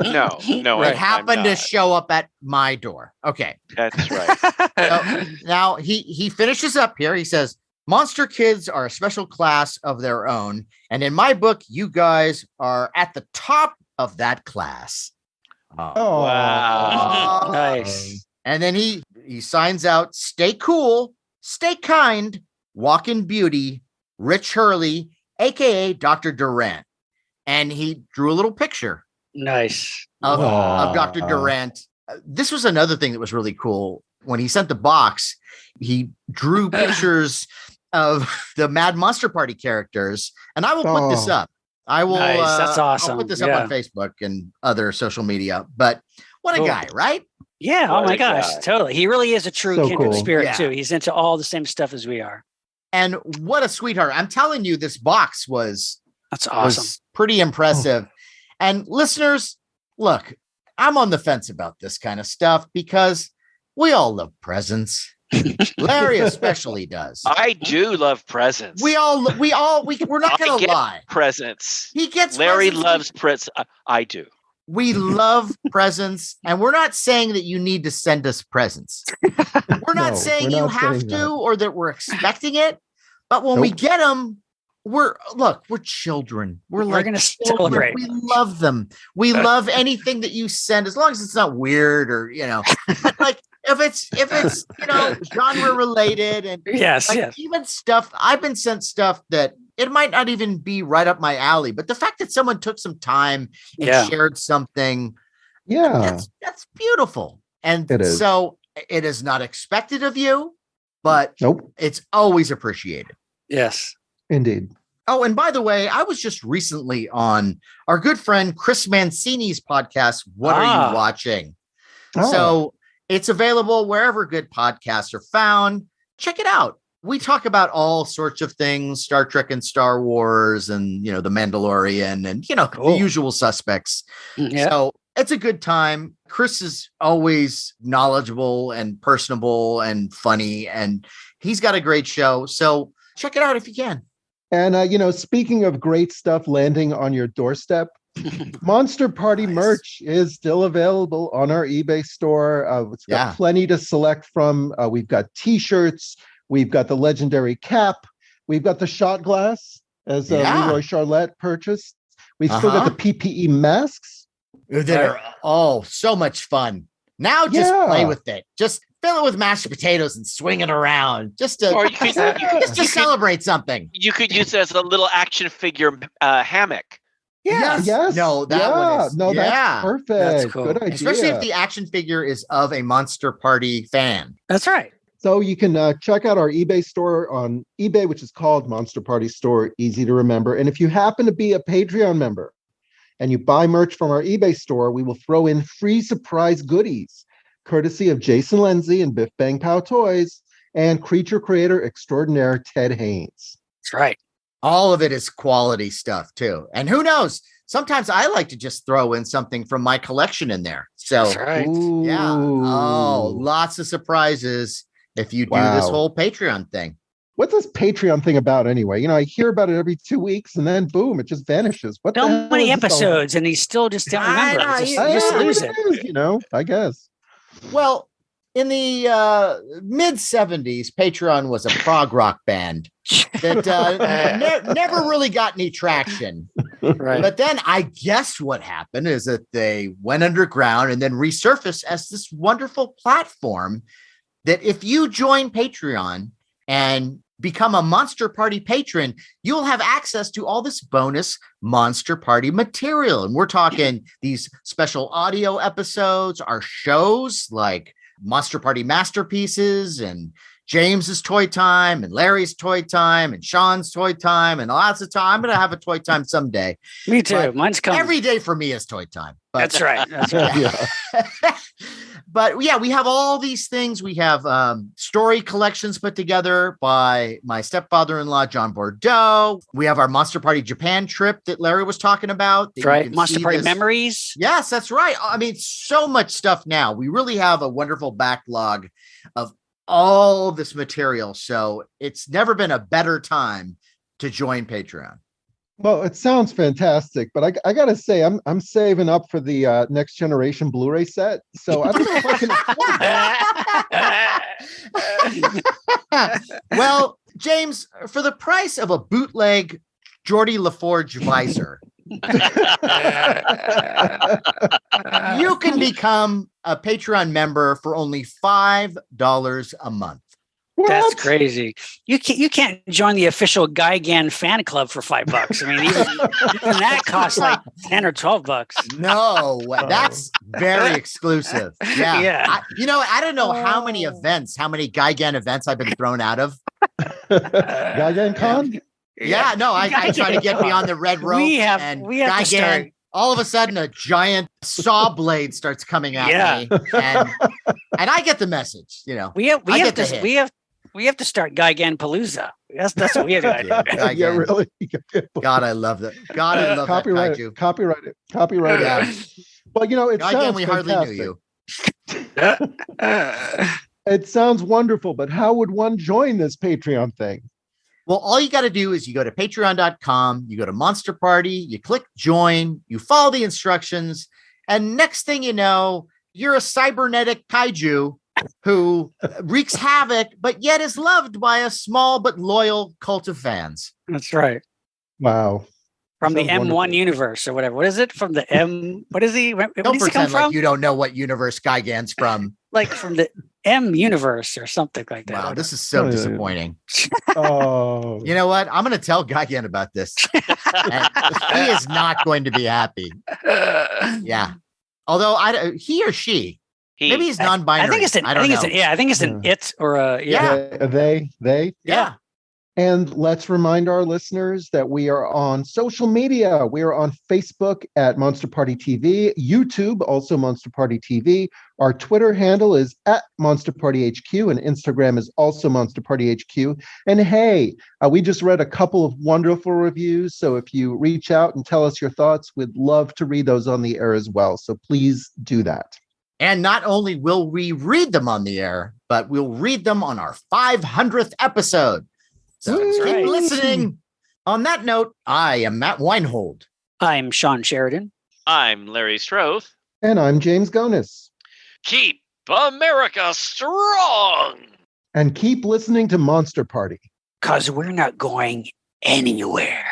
No. It happened to show up at my door. Okay. That's right. So now he finishes up here. He says, monster kids are a special class of their own. And in my book, you guys are at the top of that class. Oh, wow. Nice. And then he signs out, stay cool, stay kind, walk in beauty, Rich Hurley, aka Dr. Durant. And he drew a little picture. Nice. Of Dr. Durant. This was another thing that was really cool. When he sent the box, he drew pictures of the Mad Monster Party characters. And I will put this up. I will. Nice. That's awesome. I'll put this up on Facebook and other social media. But what a guy, right? Yeah. Oh my gosh. Totally. He really is a true kindred spirit too. He's into all the same stuff as we are. And what a sweetheart. I'm telling you, this box was pretty impressive. And listeners, look, I'm on the fence about this kind of stuff because we all love presents. Larry especially does. I do love presents. We're not going to lie. Presents. He gets Larry presents. loves presents. I do. We love presents, and we're not saying that you need to send us presents. We're not saying you have to or that we're expecting it. But when we get them, we're children. We're going to celebrate. We love them. We love anything that you send, as long as it's not weird or, like if it's genre related and even stuff. I've been sent stuff that it might not even be right up my alley, but the fact that someone took some time and shared something, that's beautiful. And so it is not expected of you, but it's always appreciated. Yes, indeed. Oh, and by the way, I was just recently on our good friend Chris Mancini's podcast, What Are You Watching? So it's available wherever good podcasts are found. Check it out. We talk about all sorts of things, Star Trek and Star Wars and, The Mandalorian and, the usual suspects. Yeah. So it's a good time. Chris is always knowledgeable and personable and funny, and he's got a great show. So check it out if you can. And, speaking of great stuff landing on your doorstep, Monster Party merch is still available on our eBay store. It's got plenty to select from. We've got T-shirts. We've got the legendary cap. We've got the shot glass, as Leroy Charlotte purchased. We've still got the PPE masks. They're so much fun. Now just play with it. Just fill it with mashed potatoes and swing it around. Just to celebrate something. You could use it as a little action figure hammock. Yes. No, that one is. That's perfect. That's cool. Good idea. Especially if the action figure is of a Monster Party fan. That's right. So you can check out our eBay store on eBay, which is called Monster Party Store, easy to remember. And if you happen to be a Patreon member and you buy merch from our eBay store, we will throw in free surprise goodies, courtesy of Jason Lindsay and Biff Bang Pow Toys and creature creator extraordinaire Ted Haynes. That's right. All of it is quality stuff too. And who knows? Sometimes I like to just throw in something from my collection in there. So that's right. Lots of surprises if you do this whole Patreon thing. What's this Patreon thing about anyway? I hear about it every 2 weeks and then boom, it just vanishes. What so many episodes and he still just don't remember. Just lose it. I guess. Well, in the mid-'70s, Patreon was a prog rock band that never really got any traction. Right. But then I guess what happened is that they went underground and then resurfaced as this wonderful platform that if you join Patreon and become a Monster Party patron, you'll have access to all this bonus Monster Party material. And we're talking these special audio episodes, our shows like Monster Party Masterpieces and James's Toy Time and Larry's Toy Time and Sean's Toy Time and lots of time. I'm going to have a toy time someday. Me too. But mine's coming. every day for me is toy time. But, That's right. That's right. Yeah. But yeah, we have all these things. We have story collections put together by my stepfather-in-law, John Bordeaux. We have our Monster Party Japan trip that Larry was talking about. That's right. Monster Party Memories. Yes, that's right. I mean, so much stuff now. We really have a wonderful backlog of all this material. So it's never been a better time to join Patreon. Well, it sounds fantastic, but I gotta say, I'm saving up for the next generation Blu-ray set. So I don't know if I can. Well, James, for the price of a bootleg Geordie LaForge visor, you can become a Patreon member for only $5 a month. What? That's crazy. You can't join the official Gigan fan club for $5. I mean, even that costs like $10 or $12. No, that's very exclusive. Yeah. Yeah. I don't know how many events, how many Gigan events I've been thrown out of. Gigan Con? Yeah, no, I try to get me on the red rope. We have Gigan, to start. all of a sudden a giant saw blade starts coming at me, and I get the message. We have to start Gigan Palooza. That's what we have to do. Yeah, really. God, I love that. God, I love Copyright that kaiju. Copyright it. Yeah. Well, it Gigan, sounds we hardly knew fantastic. you. It sounds wonderful, but how would one join this Patreon thing? Well, all you got to do is you go to patreon.com, you go to Monster Party, you click join, you follow the instructions, and next thing you know, you're a cybernetic kaiju who wreaks havoc, but yet is loved by a small but loyal cult of fans. That's right. Wow. From the Sounds M1 wonderful. universe or whatever. What is it? From the M? What is he? Where Don't does he come pretend like from? you don't know what universe Gigan's from. Like from the M universe or something like that. Wow, this is so Oh, yeah. disappointing. Oh. You know what? I'm going to tell Gigan about this. And he is not going to be happy. Yeah. Although he or she, maybe he's non-binary. I think it's an it or a They. Yeah. And let's remind our listeners that we are on social media. We are on Facebook at Monster Party TV, YouTube, also Monster Party TV. Our Twitter handle is at Monster Party HQ, and Instagram is also Monster Party HQ. And hey, we just read a couple of wonderful reviews. So if you reach out and tell us your thoughts, we'd love to read those on the air as well. So please do that. And not only will we read them on the air, but we'll read them on our 500th episode. So keep listening. On that note, I am Matt Weinhold. I'm Shawn Sheridan. I'm Larry Strothe. And I'm James Gonis. Keep America strong. And keep listening to Monster Party. Because we're not going anywhere.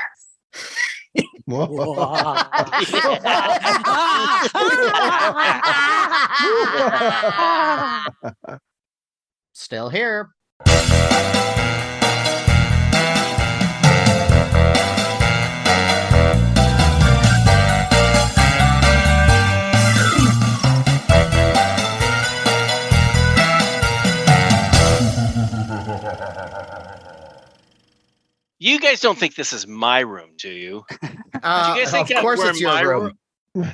Still here. You guys don't think this is my room, do you? Do you guys think of course we're it's in my your room.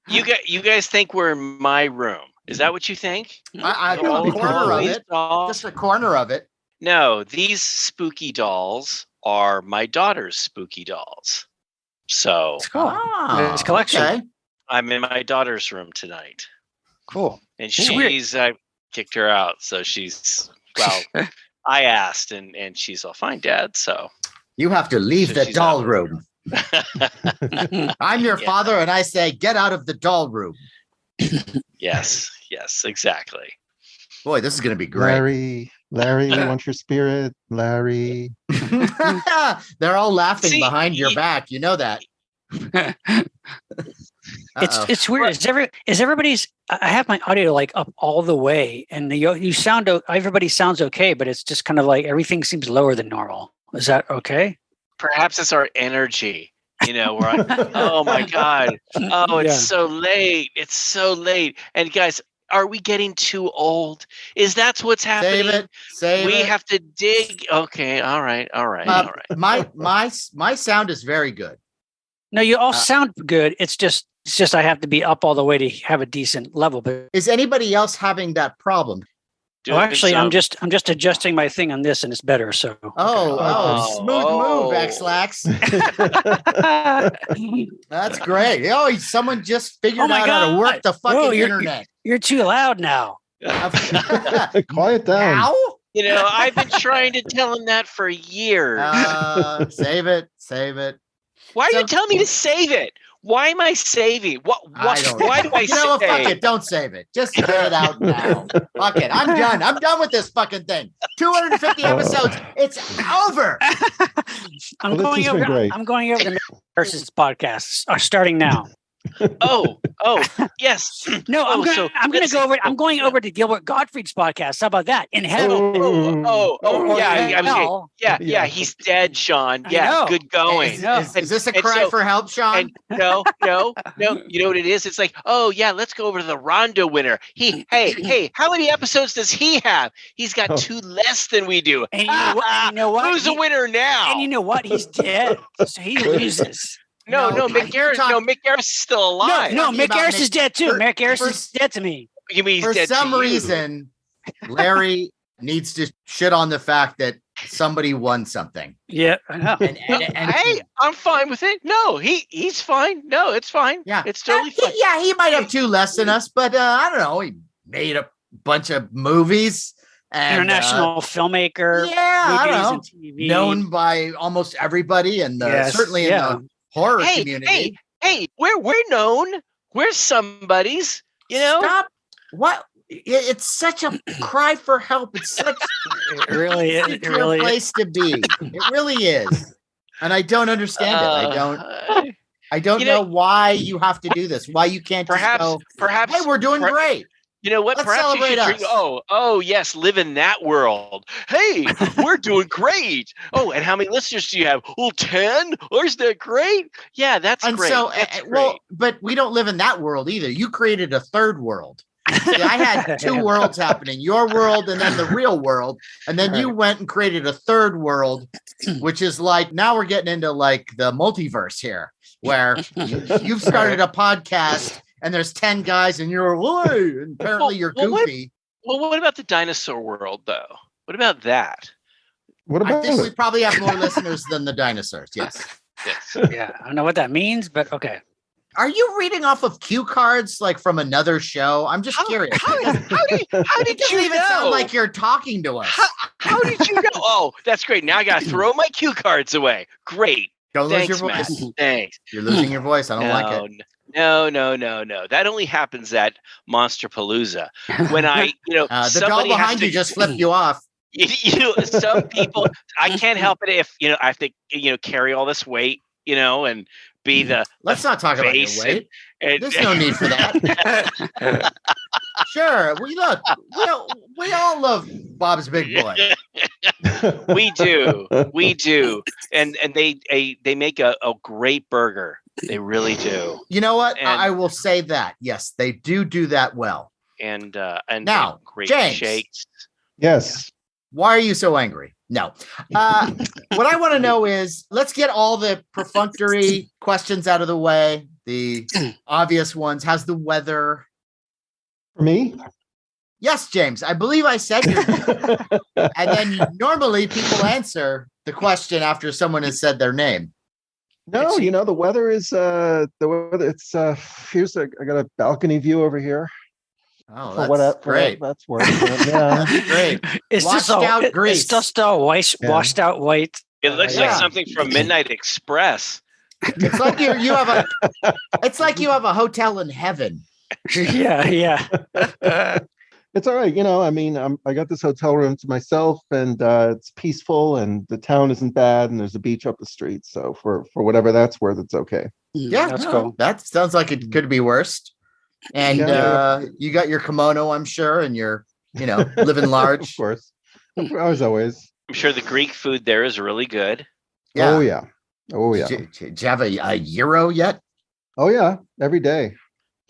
You guys think we're in my room? Is that what you think? I know a corner of it. Just a corner of it. No, these spooky dolls are my daughter's spooky dolls. So It's cool. Ah, It's collection. okay. I'm in my daughter's room tonight, Cool. and It's weird. I kicked her out. So I asked, and she's all fine, Dad. So You have to leave So the she's doll out. room. I'm your Yeah. father, and I say, get out of the doll room. yes, exactly. Boy, this is going to be great. Larry, want your spirit? Larry. They're all laughing See, behind your back. You know that. It's weird. Is everybody's? I have my audio like up all the way, and you sound. Everybody sounds okay, but it's just kind of like everything seems lower than normal. Is that okay? Perhaps it's our energy. Oh my God. Oh, it's so late. It's so late. And guys, are we getting too old? Is that what's happening? Save it. We have to dig. Okay. All right. My sound is very good. No, you all sound good. It's just I have to be up all the way to have a decent level. But is anybody else having that problem? Actually, I'm just adjusting my thing on this, and it's better. So smooth move, X-Lax. That's great. Someone just figured out how to work the fucking internet. You're too loud now. Quiet down. Now? I've been trying to tell him that for years. Save it. Why are you telling me to save it? Why am I saving? Why do I save? What? Fuck it. Don't save it. Just get it out now. Fuck it. I'm done. I'm done with this fucking thing. 250 episodes. It's over. I'm going over to versus podcasts are starting now. Oh, yes. No, I'm going to go over. I'm going over to Gilbert Gottfried's podcast. How about that? In hell. Yeah. He's dead, Sean. Yeah, good going. Is this a cry for help, Sean? No. You know what it is? It's like, let's go over to the Rondo winner. Hey, how many episodes does he have? He's got 2 less than we do. And you know what? Who's the winner now? And you know what? He's dead, so he loses. No, Mick Garris. Mick Garris is still alive. No, Mick Garris is dead too. Mick Garris is dead to me. You mean for some reason, Larry needs to shit on the fact that somebody won something. Yeah, I know. And hey, I'm fine with it. No, he's fine. No, it's fine. Yeah, it's totally fine. He might have 2 less than us, but I don't know. He made a bunch of movies. And, international filmmaker. Yeah, I don't know. Known by almost everybody, and certainly in the horror community. Hey, we're known. We're somebody's. Stop. What? It's such a cry for help. It's such it really is. It really place to be. It really is, and I don't understand it. I don't know why you have to do this. Why you can't perhaps hey, we're doing great. You know what? Let's perhaps celebrate you should drink. Oh, yes, live in that world. Hey, we're doing great. Oh, and how many listeners do you have? Oh, 10? Oh, isn't that great? Yeah, that's great. So, that's great. But we don't live in that world either. You created a third world. See, I had 2 worlds happening, your world and then the real world. And then you went and created a third world, which is like, now we're getting into like the multiverse here, where you've started a podcast and there's 10 guys and you're, and apparently you're goofy. What about the dinosaur world, though? What about that? I think we probably have more listeners than the dinosaurs. Yes. Yeah. I don't know what that means, but okay. Are you reading off of cue cards like from another show? I'm just curious. How did you even sound like you're talking to us? How did you know? Oh, that's great. Now I got to throw my cue cards away. Great. Don't lose your voice. Matt. Thanks. You're losing your voice. I don't like it. No. That only happens at Monsterpalooza. When the doll behind you just flipped you off. Some people, I can't help it if I have to carry all this weight, and be the. Let's not talk about your weight. There's no need for that. Sure, we all love Bob's Big Boy. We do, and they make a great burger. They really do. You know what? I will say that. Yes, they do that well. And now, great James. Shakes. Yes. Why are you so angry? No. What I want to know is, let's get all the perfunctory questions out of the way. The obvious ones. How's the weather? For me? Yes, James. I believe I said your name. And then normally people answer the question after someone has said their name. No, the weather is it's here's I got a balcony view over here. Oh, that's great. That's working. Yeah, that's great. It's washed out Greece. It's just a washed out white. It looks like something from Midnight Express. It's like you have a hotel in heaven. Yeah. It's all right. I got this hotel room to myself, and it's peaceful, and the town isn't bad, and there's a beach up the street. So for whatever that's worth, it's okay. Yeah, that's cool. That sounds like it could be worse. And you got your kimono, I'm sure, and you're, living large. Of course. As always. I'm sure the Greek food there is really good. Yeah. Oh, yeah. Oh, yeah. Did you have a gyro yet? Oh, yeah. Every day.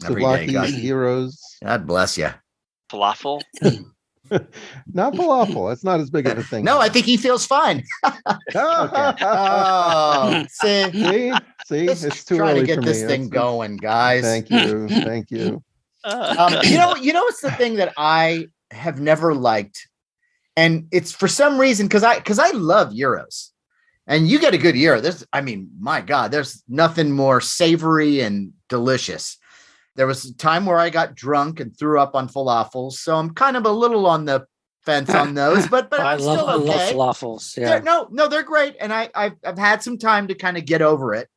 Every day. Gyros. God bless you. Falafel? Not falafel. It's not as big of a thing. No, I think he feels fine. Oh, see, it's too trying early to get for this me. thing going, guys. Thank you. It's the thing that I have never liked, and it's for some reason because I love gyros, and you get a good gyro. My God, there's nothing more savory and delicious. There was a time where I got drunk and threw up on falafels, so I'm kind of a little on the fence on those. But I love falafels. Yeah, they're great, and I've had some time to kind of get over it.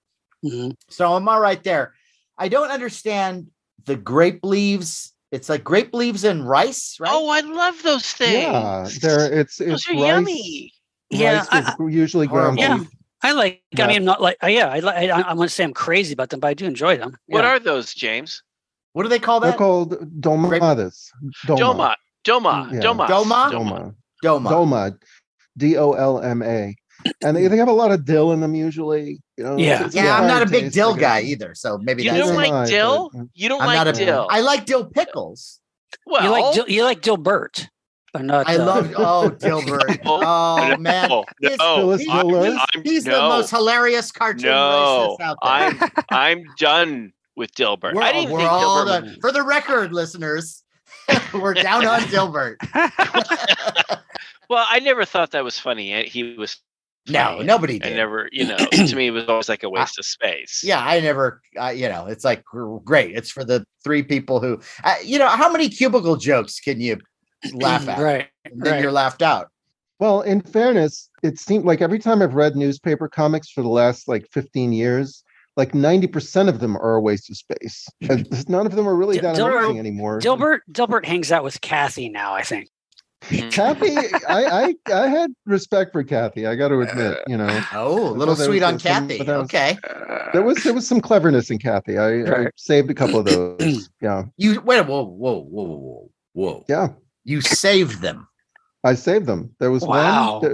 Mm-hmm. So I'm all right there. I don't understand the grape leaves. It's like grape leaves and rice, right? Oh, I love those things. Yeah, it's those are rice, yummy. Rice with usually ground beef. I like. I mean, I'm not like. I want to say I'm crazy about them, but I do enjoy them. What are those, James? What do they call that? They're called domadas. Doma. Dolma. DOLMA. And they have a lot of dill in them usually. Yeah, I'm not a big dill guy either, so maybe you don't like dill. You don't like dill. I like dill pickles. Well, you like Dilbert. Not, I love Dilbert. Oh man, he's the most hilarious cartoon racist out there. I'm done with Dilbert. I didn't think Dilbert done. For the record, listeners, we're down on Dilbert. Well, I never thought that was funny. He was funny. No, nobody did. I never, to me, it was always like a waste of space. Yeah, I never, it's like great. It's for the three people who, how many cubicle jokes can you laugh at? Right. Then you're laughed out. Well, in fairness, it seemed like every time I've read newspaper comics for the last 15 years, 90% of them are a waste of space. None of them are really that interesting anymore. Dilbert hangs out with Kathy now, I think. Kathy, I had respect for Kathy. I got to admit, Oh, a little sweet on Kathy. Okay. There was some cleverness in Kathy. I saved a couple of those. Yeah. You wait. Whoa. Yeah. You saved them. I saved them. There was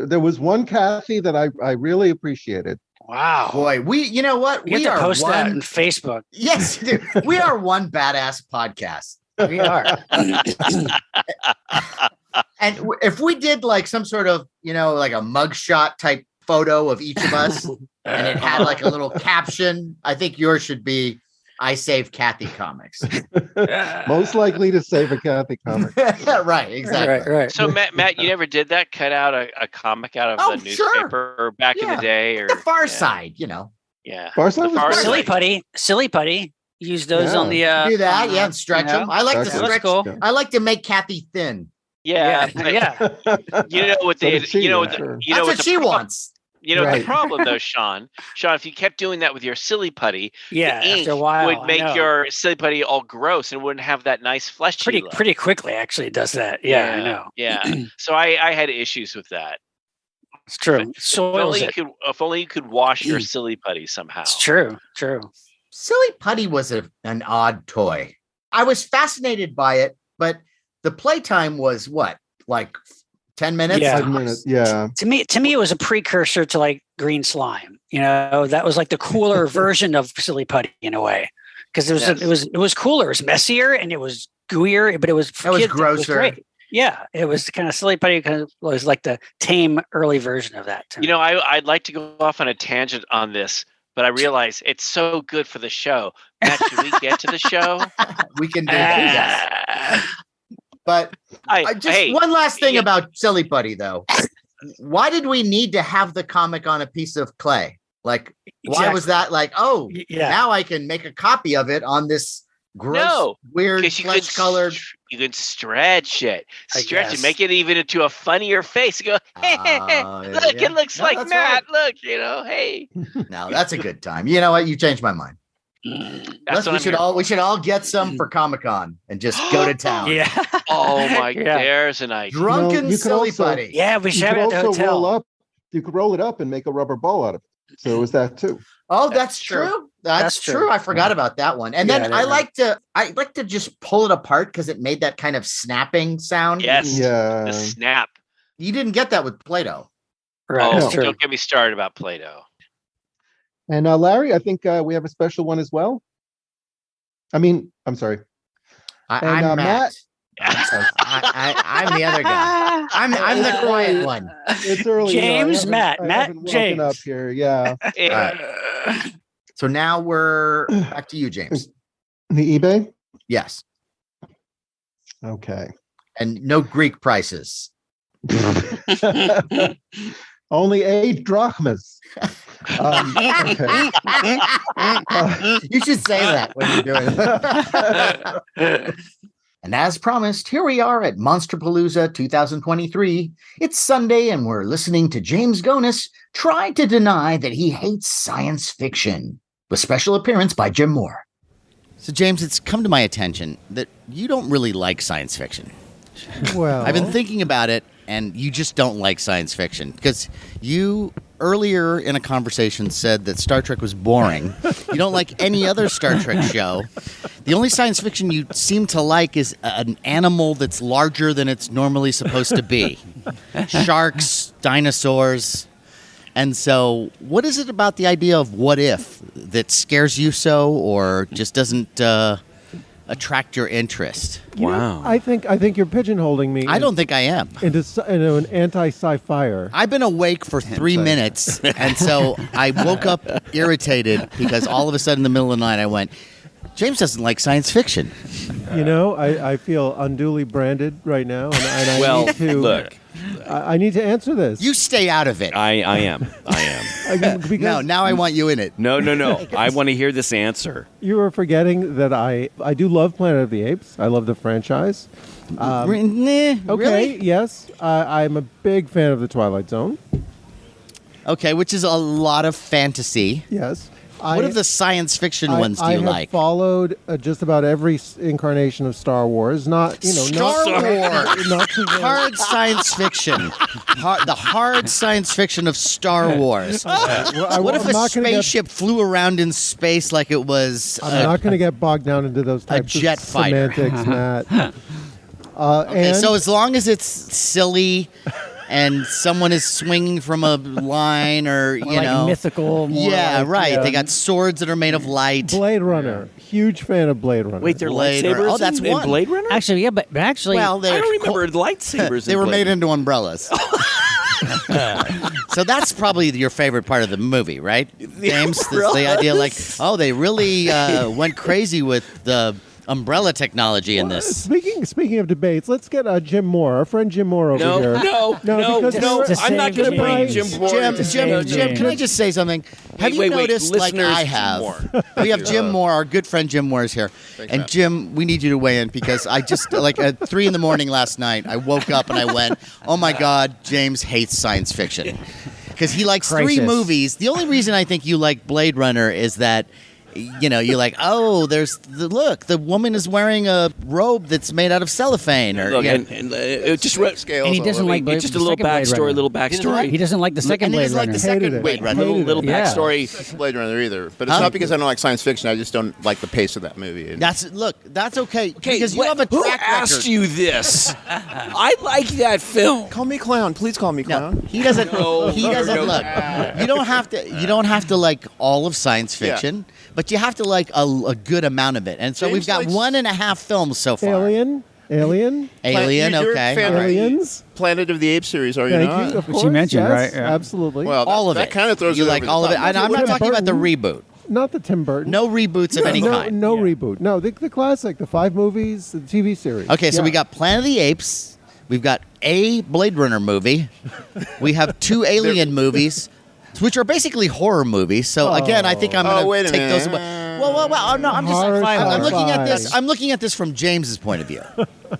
there was one Kathy that I really appreciated. Wow. Boy, you know what? We are post that on Facebook. Yes, dude. We are one badass podcast. We are. And if we did some sort of, like a mugshot type photo of each of us and it had a little caption, I think yours should be I Save Kathy Comics. Most likely to save a Kathy comic. Right, exactly. Right. So Matt, you never did that? Cut out a comic out of the newspaper back in the day? Or the Far Side, Yeah. Far Side was Silly Putty. Use those on the do that, and stretch them. I like to stretch. Cool. I like to make Kathy thin. Yeah. You know what they that's what she wants. The problem though, Sean, if you kept doing that with your silly putty, the ink after a while, would make your silly putty all gross and wouldn't have that nice fleshy look. Pretty quickly actually it does that. Yeah, I know. Yeah. So I had issues with that. It's true. If only you could wash your silly putty somehow. It's true. Silly putty was an odd toy. I was fascinated by it, but the playtime was what? 10 minutes? Yeah. 5 minutes. Yeah. To me, it was a precursor to green slime. That was the cooler version of silly putty in a way. Because it was cooler, it was messier and it was gooier, but it was grosser. It was great. Yeah, it was kind of silly putty. Kind of was like the tame early version of that. I'd like to go off on a tangent on this, but I realize it's so good for the show. Matt, should we get to the show? We can do that. But one last thing about silly putty, though. Why did we need to have the comic on a piece of clay? Why was that now I can make a copy of it on this gross, weird, flesh-colored. You can stretch it, make it even into a funnier face. You go, look, it looks like Matt. Right. Look, hey. No, that's a good time. You know what? You changed my mind. We should all get some for Comic-Con and just go to town. Yeah. Oh my, there's an idea. Drunken silly putty. Yeah, we should have it at the hotel. You could roll it up and make a rubber ball out of it. So it was that too. Oh, that's true. That's true. I forgot about that one. And then I like to just pull it apart because it made that kind of snapping sound. Yes. Yeah. The snap. You didn't get that with Play-Doh. Right. Oh, don't get me started about Play-Doh. And Larry, I think we have a special one as well. I'm sorry. I'm Matt. I'm the other guy. I'm the quiet one. It's early. James, Matt, James. Up here, yeah. Right. So now we're back to you, James. The eBay? Yes. Okay. And no Greek prices. Only 8 drachmas. Okay. You should say that when you're doing it. And as promised, here we are at Monsterpalooza 2023. It's Sunday, and we're listening to James Gonis try to deny that he hates science fiction, with special appearance by Jim Moore. So, James, it's come to my attention that you don't really like science fiction. Well, I've been thinking about it, and you just don't like science fiction because you earlier in a conversation said that Star Trek was boring. You don't like any other Star Trek show. The only science fiction you seem to like is an animal that's larger than it's normally supposed to be. Sharks, dinosaurs. And so what is it about the idea of what if that scares you so or just doesn't attract your interest? Wow. I think you're pigeonholing me. I don't think I am. Into an anti-sci-fi. I've been awake for 3 minutes, and so I woke up irritated because all of a sudden in the middle of the night I went, James doesn't like science fiction. You know, I feel unduly branded right now, and I need to look. I need to answer this. You stay out of it. I am. Because Now I want you in it. No. I want to hear this answer. you are forgetting that I do love Planet of the Apes. I love the franchise. Okay, Really? yes. I'm a big fan of The Twilight Zone. Okay, which is a lot of fantasy. Yes. What of the science fiction ones do you I have like? followed just about every incarnation of Star Wars. Not Star Wars. not to the- Hard science fiction. The hard science fiction of Star Wars. What if I'm a not gonna get- spaceship flew around in space like it was I'm not going to get bogged down into those types jet of fighter. semantics, Matt. Okay, and so as long as it's silly and someone is swinging from a line or, you like know. mythical. More Yeah, like, right. They got swords that are made of light. Blade Runner, huge fan of Blade Runner. Wait, they're Blade lightsabers Runner. Oh, that's in one. Blade Runner? Actually, yeah, but actually, Well, I don't remember lightsabers. They in were Blade made into umbrellas. So that's probably your favorite part of the movie, right, James? The idea, like, oh, they really went crazy with the umbrella technology in this. Speaking of debates, let's get Jim Moore, our friend Jim Moore over here. No. because I'm not going to bring Jim Moore. Jim, can I just say something? Have you noticed, like I have, we have Jim Moore, our good friend Jim Moore is here. Thanks, and Matt. Jim, we need you to weigh in because I just, like at 3 a.m. last night, I woke up and I went, oh my God, James hates science fiction. Because he likes 3 Crisis. movies. The only reason I think you like Blade Runner is that, you know, you're like, oh, look, the woman is wearing a robe that's made out of cellophane. Or Look, you know, and just Scales. and he doesn't like Blade, just the a little second Blade backstory. Runner. He doesn't like the second and he Blade doesn't like Runner. the second Hated it. Blade Runner. Little Yeah. backstory. Blade Runner either, but it's not because I don't like science fiction. I just don't like the pace of that movie. That's okay. Because you what- have a who track asked record. you this? I like that film. Call me clown, please call me No, clown. he doesn't. No, he doesn't no. look. You don't have to. You don't have to like all of science fiction, but you have to like a good amount of it. And so James we've got likes- 1.5 films so far. Alien. Alien. You're a Okay. fan of Aliens. Planet of the Apes series, are you Thank not? you. Of Which course, you mentioned, yes, right? Yeah. Absolutely. Well, All of that it. kind of throws you it like over all the of it. top. And I'm not Tim talking about the Burton. reboot. not the Tim Burton. No reboots of any kind. No reboot. No, the classic, the 5 movies, the TV series. Okay, so Yeah. we got Planet of the Apes. We've got a Blade Runner movie. We have 2 Alien movies, which are basically horror movies. So again, I think I'm Oh, going wait to a take minute. those away. Well, no, I'm just Horror I'm looking at this. sci-fi. I'm looking at this from James's point of view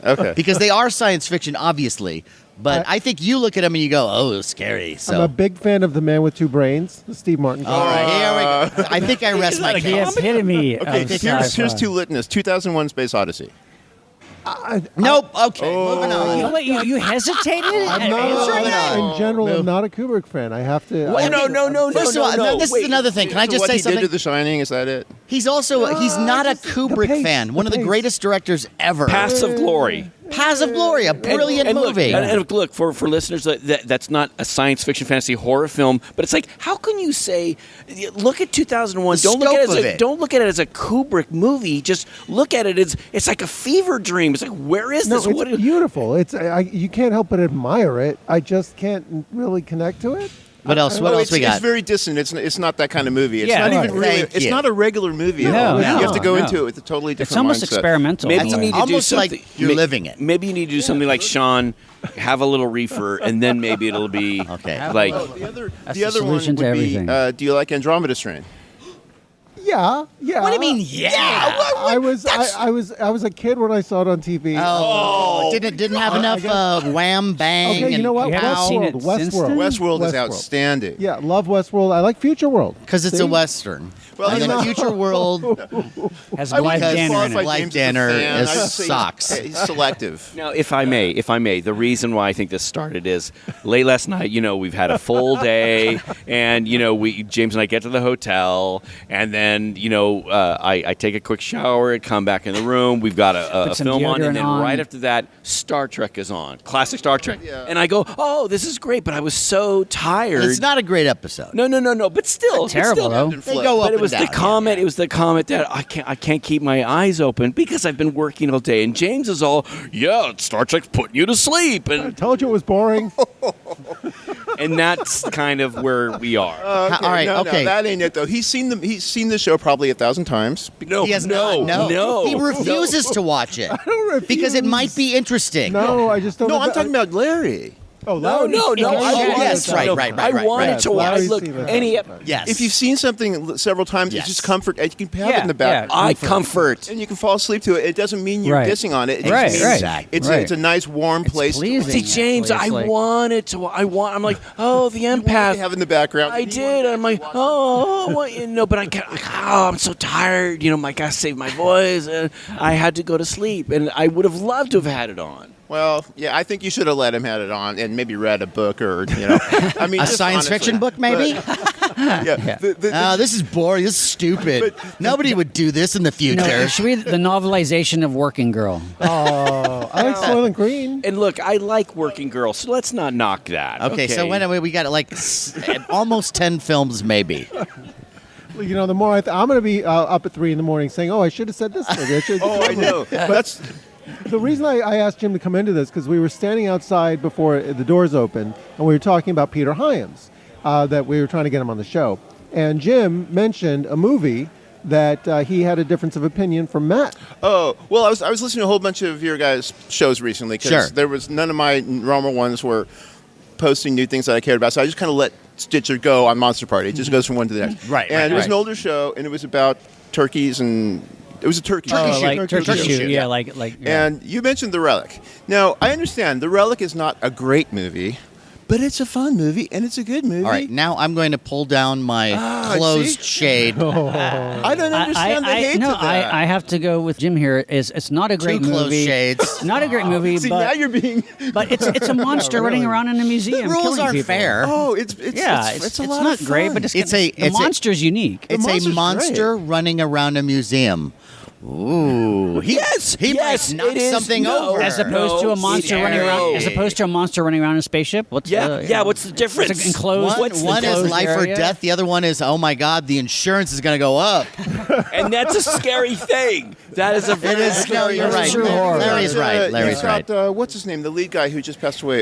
Okay. because they are science fiction, obviously. But I think you look at them and you go, "Oh, scary." I'm a So, big fan of The Man with 2 Brains, the Steve Martin. all right, here we go. I think I rest my The case. epitome Okay, of here's sci-fi. two litmus. 2001: Space Odyssey. Nope. Okay, moving on. You hesitated? I'm not, in general, I'm not a Kubrick fan. I have to. No. First of all, this is another thing. Can I just what say he something? did to The Shining, is that it? He's not a Kubrick pace, fan. One of the pace. greatest directors ever. Paths of Glory. Paths of Glory, a brilliant movie. And look, for listeners, that's not a science fiction, fantasy, horror film, but it's like, how can you say, look at 2001, don't look at it as a Kubrick movie, just look at it as, it's like a fever dream. It's like, where is this? It's beautiful. You can't help but admire it. I just can't really connect to it. What else? What else we got? It's very distant. It's not that kind of movie. It's Yeah, not right. even really. Thank It's you. not a regular movie. No, at all. no, You have to go no. into it with a totally different It's almost mindset. experimental. Maybe you need to do Almost something. like you're living it. Maybe you need to do something like Sean, have a little reefer, and then maybe it'll be Okay. like. The the other one would solution to be, everything. do you like Andromeda Strain? Yeah. What do you mean? Yeah. I was a kid when I saw it on TV. Oh, didn't have enough wham bang. Okay, you know what? You haven't seen it Westworld. since Westworld. then? Westworld is Westworld. outstanding. Yeah, love Westworld. I like Future World. Because it's See? a western. Well, and I then know. Future World. Has I Blythe wouldn't Danner in qualify it. Blythe James as a Danner fan. is I would say socks. He's selective. Now, if I may, the reason why I think this started is late last night. We've had a full day, and James and I get to the hotel, and then I take a quick shower and come back in the room. We've got a Put some film on, and deodorant then on. right after that, Star Trek is on, classic Star Trek, Yeah. and I go, "Oh, this is great," but I was so tired. It's not a great episode. No, but still, Not terrible, though. They go up But it was and the down. comment. It was the comment that I can't keep my eyes open because I've been working all day. And James is all, "Yeah, Star Trek's putting you to sleep," I and told you it was boring. that's kind of where we are. All right, no, okay. that ain't it though. He's seen the show probably 1,000 times. No, He has not. No. He refuses to watch it don't because it refuse. might be interesting. No, I just don't. No, I'm talking about Larry. Oh, No. Yes, right. I wanted to watch. Larry's Look, seen it. any. Yes. If you've seen something several times, Yes. it's just comfort. And you can have it in the back. I comfort. And you can fall asleep to it. It doesn't mean you're Right. dissing on it. It Right, just right. means Exactly. it's a nice warm place. to pleasing. See, James, Actually, I it's like- wanted to. I'm like, oh, the have empath. in the background. I did. I'm like, oh, what, but I can't. I'm so tired. I gotta save my voice. I had to go to sleep, and I would have loved to have had it on. Well, yeah, I think you should have let him have it on and maybe read a book or I mean, a just science honestly. fiction book, maybe? Yeah. This is boring. This is stupid. Nobody would do this in the future. Should we the novelization of Working Girl? Oh, I like Soylent Green. And look, I like Working Girl, so let's not knock that. Okay, so anyway, we got almost 10 films, maybe. The more I'm going to be up at 3 a.m. saying, "Oh, I should have said this movie." I should have Oh, said I that know. movie." That's The reason I asked Jim to come into this because we were standing outside before the doors opened, and we were talking about Peter Hyams, that we were trying to get him on the show. And Jim mentioned a movie that he had a difference of opinion from Matt. Oh, well, I was listening to a whole bunch of your guys' shows recently because Sure. there was none of my normal ones were posting new things that I cared about, so I just kind of let Stitcher go on Monster Party. It just goes from one to the next. Right, And right, it was right. an older show, and it was about turkeys and it was a turkey Turkey show. shoot. Like Turkey Turkey shoot, Shoot. yeah. Yeah, like. Yeah. And you mentioned The Relic. Now, I understand The Relic is not a great movie, but it's a fun movie and it's a good movie. All right, now I'm going to pull down my closed shade. I don't understand the hate no, to that. I have to go with Jim here. It's not a great Two closed movie. shades. Not a great movie, See, now but you're being. it's a monster running around in a museum. The rules killing aren't people. fair. Oh, it's Yeah, it's a it's lot not of great, fun. but it's a- the monster's unique. It's a monster's monster running around a museum. Ooh, he might knock it is. something No. over. As opposed to a monster running around, as opposed to a monster running around in a spaceship. What's What's the difference? It's an enclosed. One is enclosed life or area. death. The other one is, oh my God, the insurance is going to go up. And that's a scary thing. That is a very It is. No, you're right. true horror. Larry's right. Larry's right. What's his name? The lead guy who just passed away.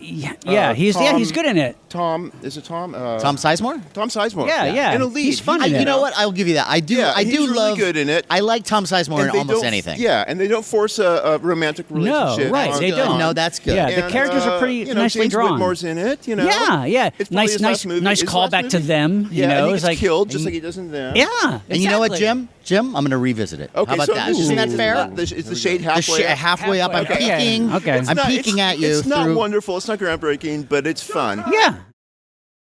He's good in it. Tom. Is it Tom? Tom Sizemore? Tom Sizemore. Yeah. In a lead. He's fun in it. You know what? I'll give you that. I do. Yeah, I do he's really love. good in it. I like Tom Sizemore in And they almost don't- anything. Yeah, and they don't force a romantic relationship. right, on- they don't. No, that's good. Yeah, the And, characters are pretty nicely James drawn. Whitmore's in it. You know. Yeah. It's probably Nice, his nice, last movie. nice His last callback to movie. them. Yeah, and he it's gets like killed just like he does in them. Yeah, And you know what, exactly. Jim? I'm going to revisit it. Okay, How about so that? this Isn't that is fair? not- Is the shade halfway? up? Halfway up. I'm Okay. peeking. Okay. It's I'm not- peeking it's- at you It's not through. wonderful. It's not groundbreaking, but it's fun. Yeah,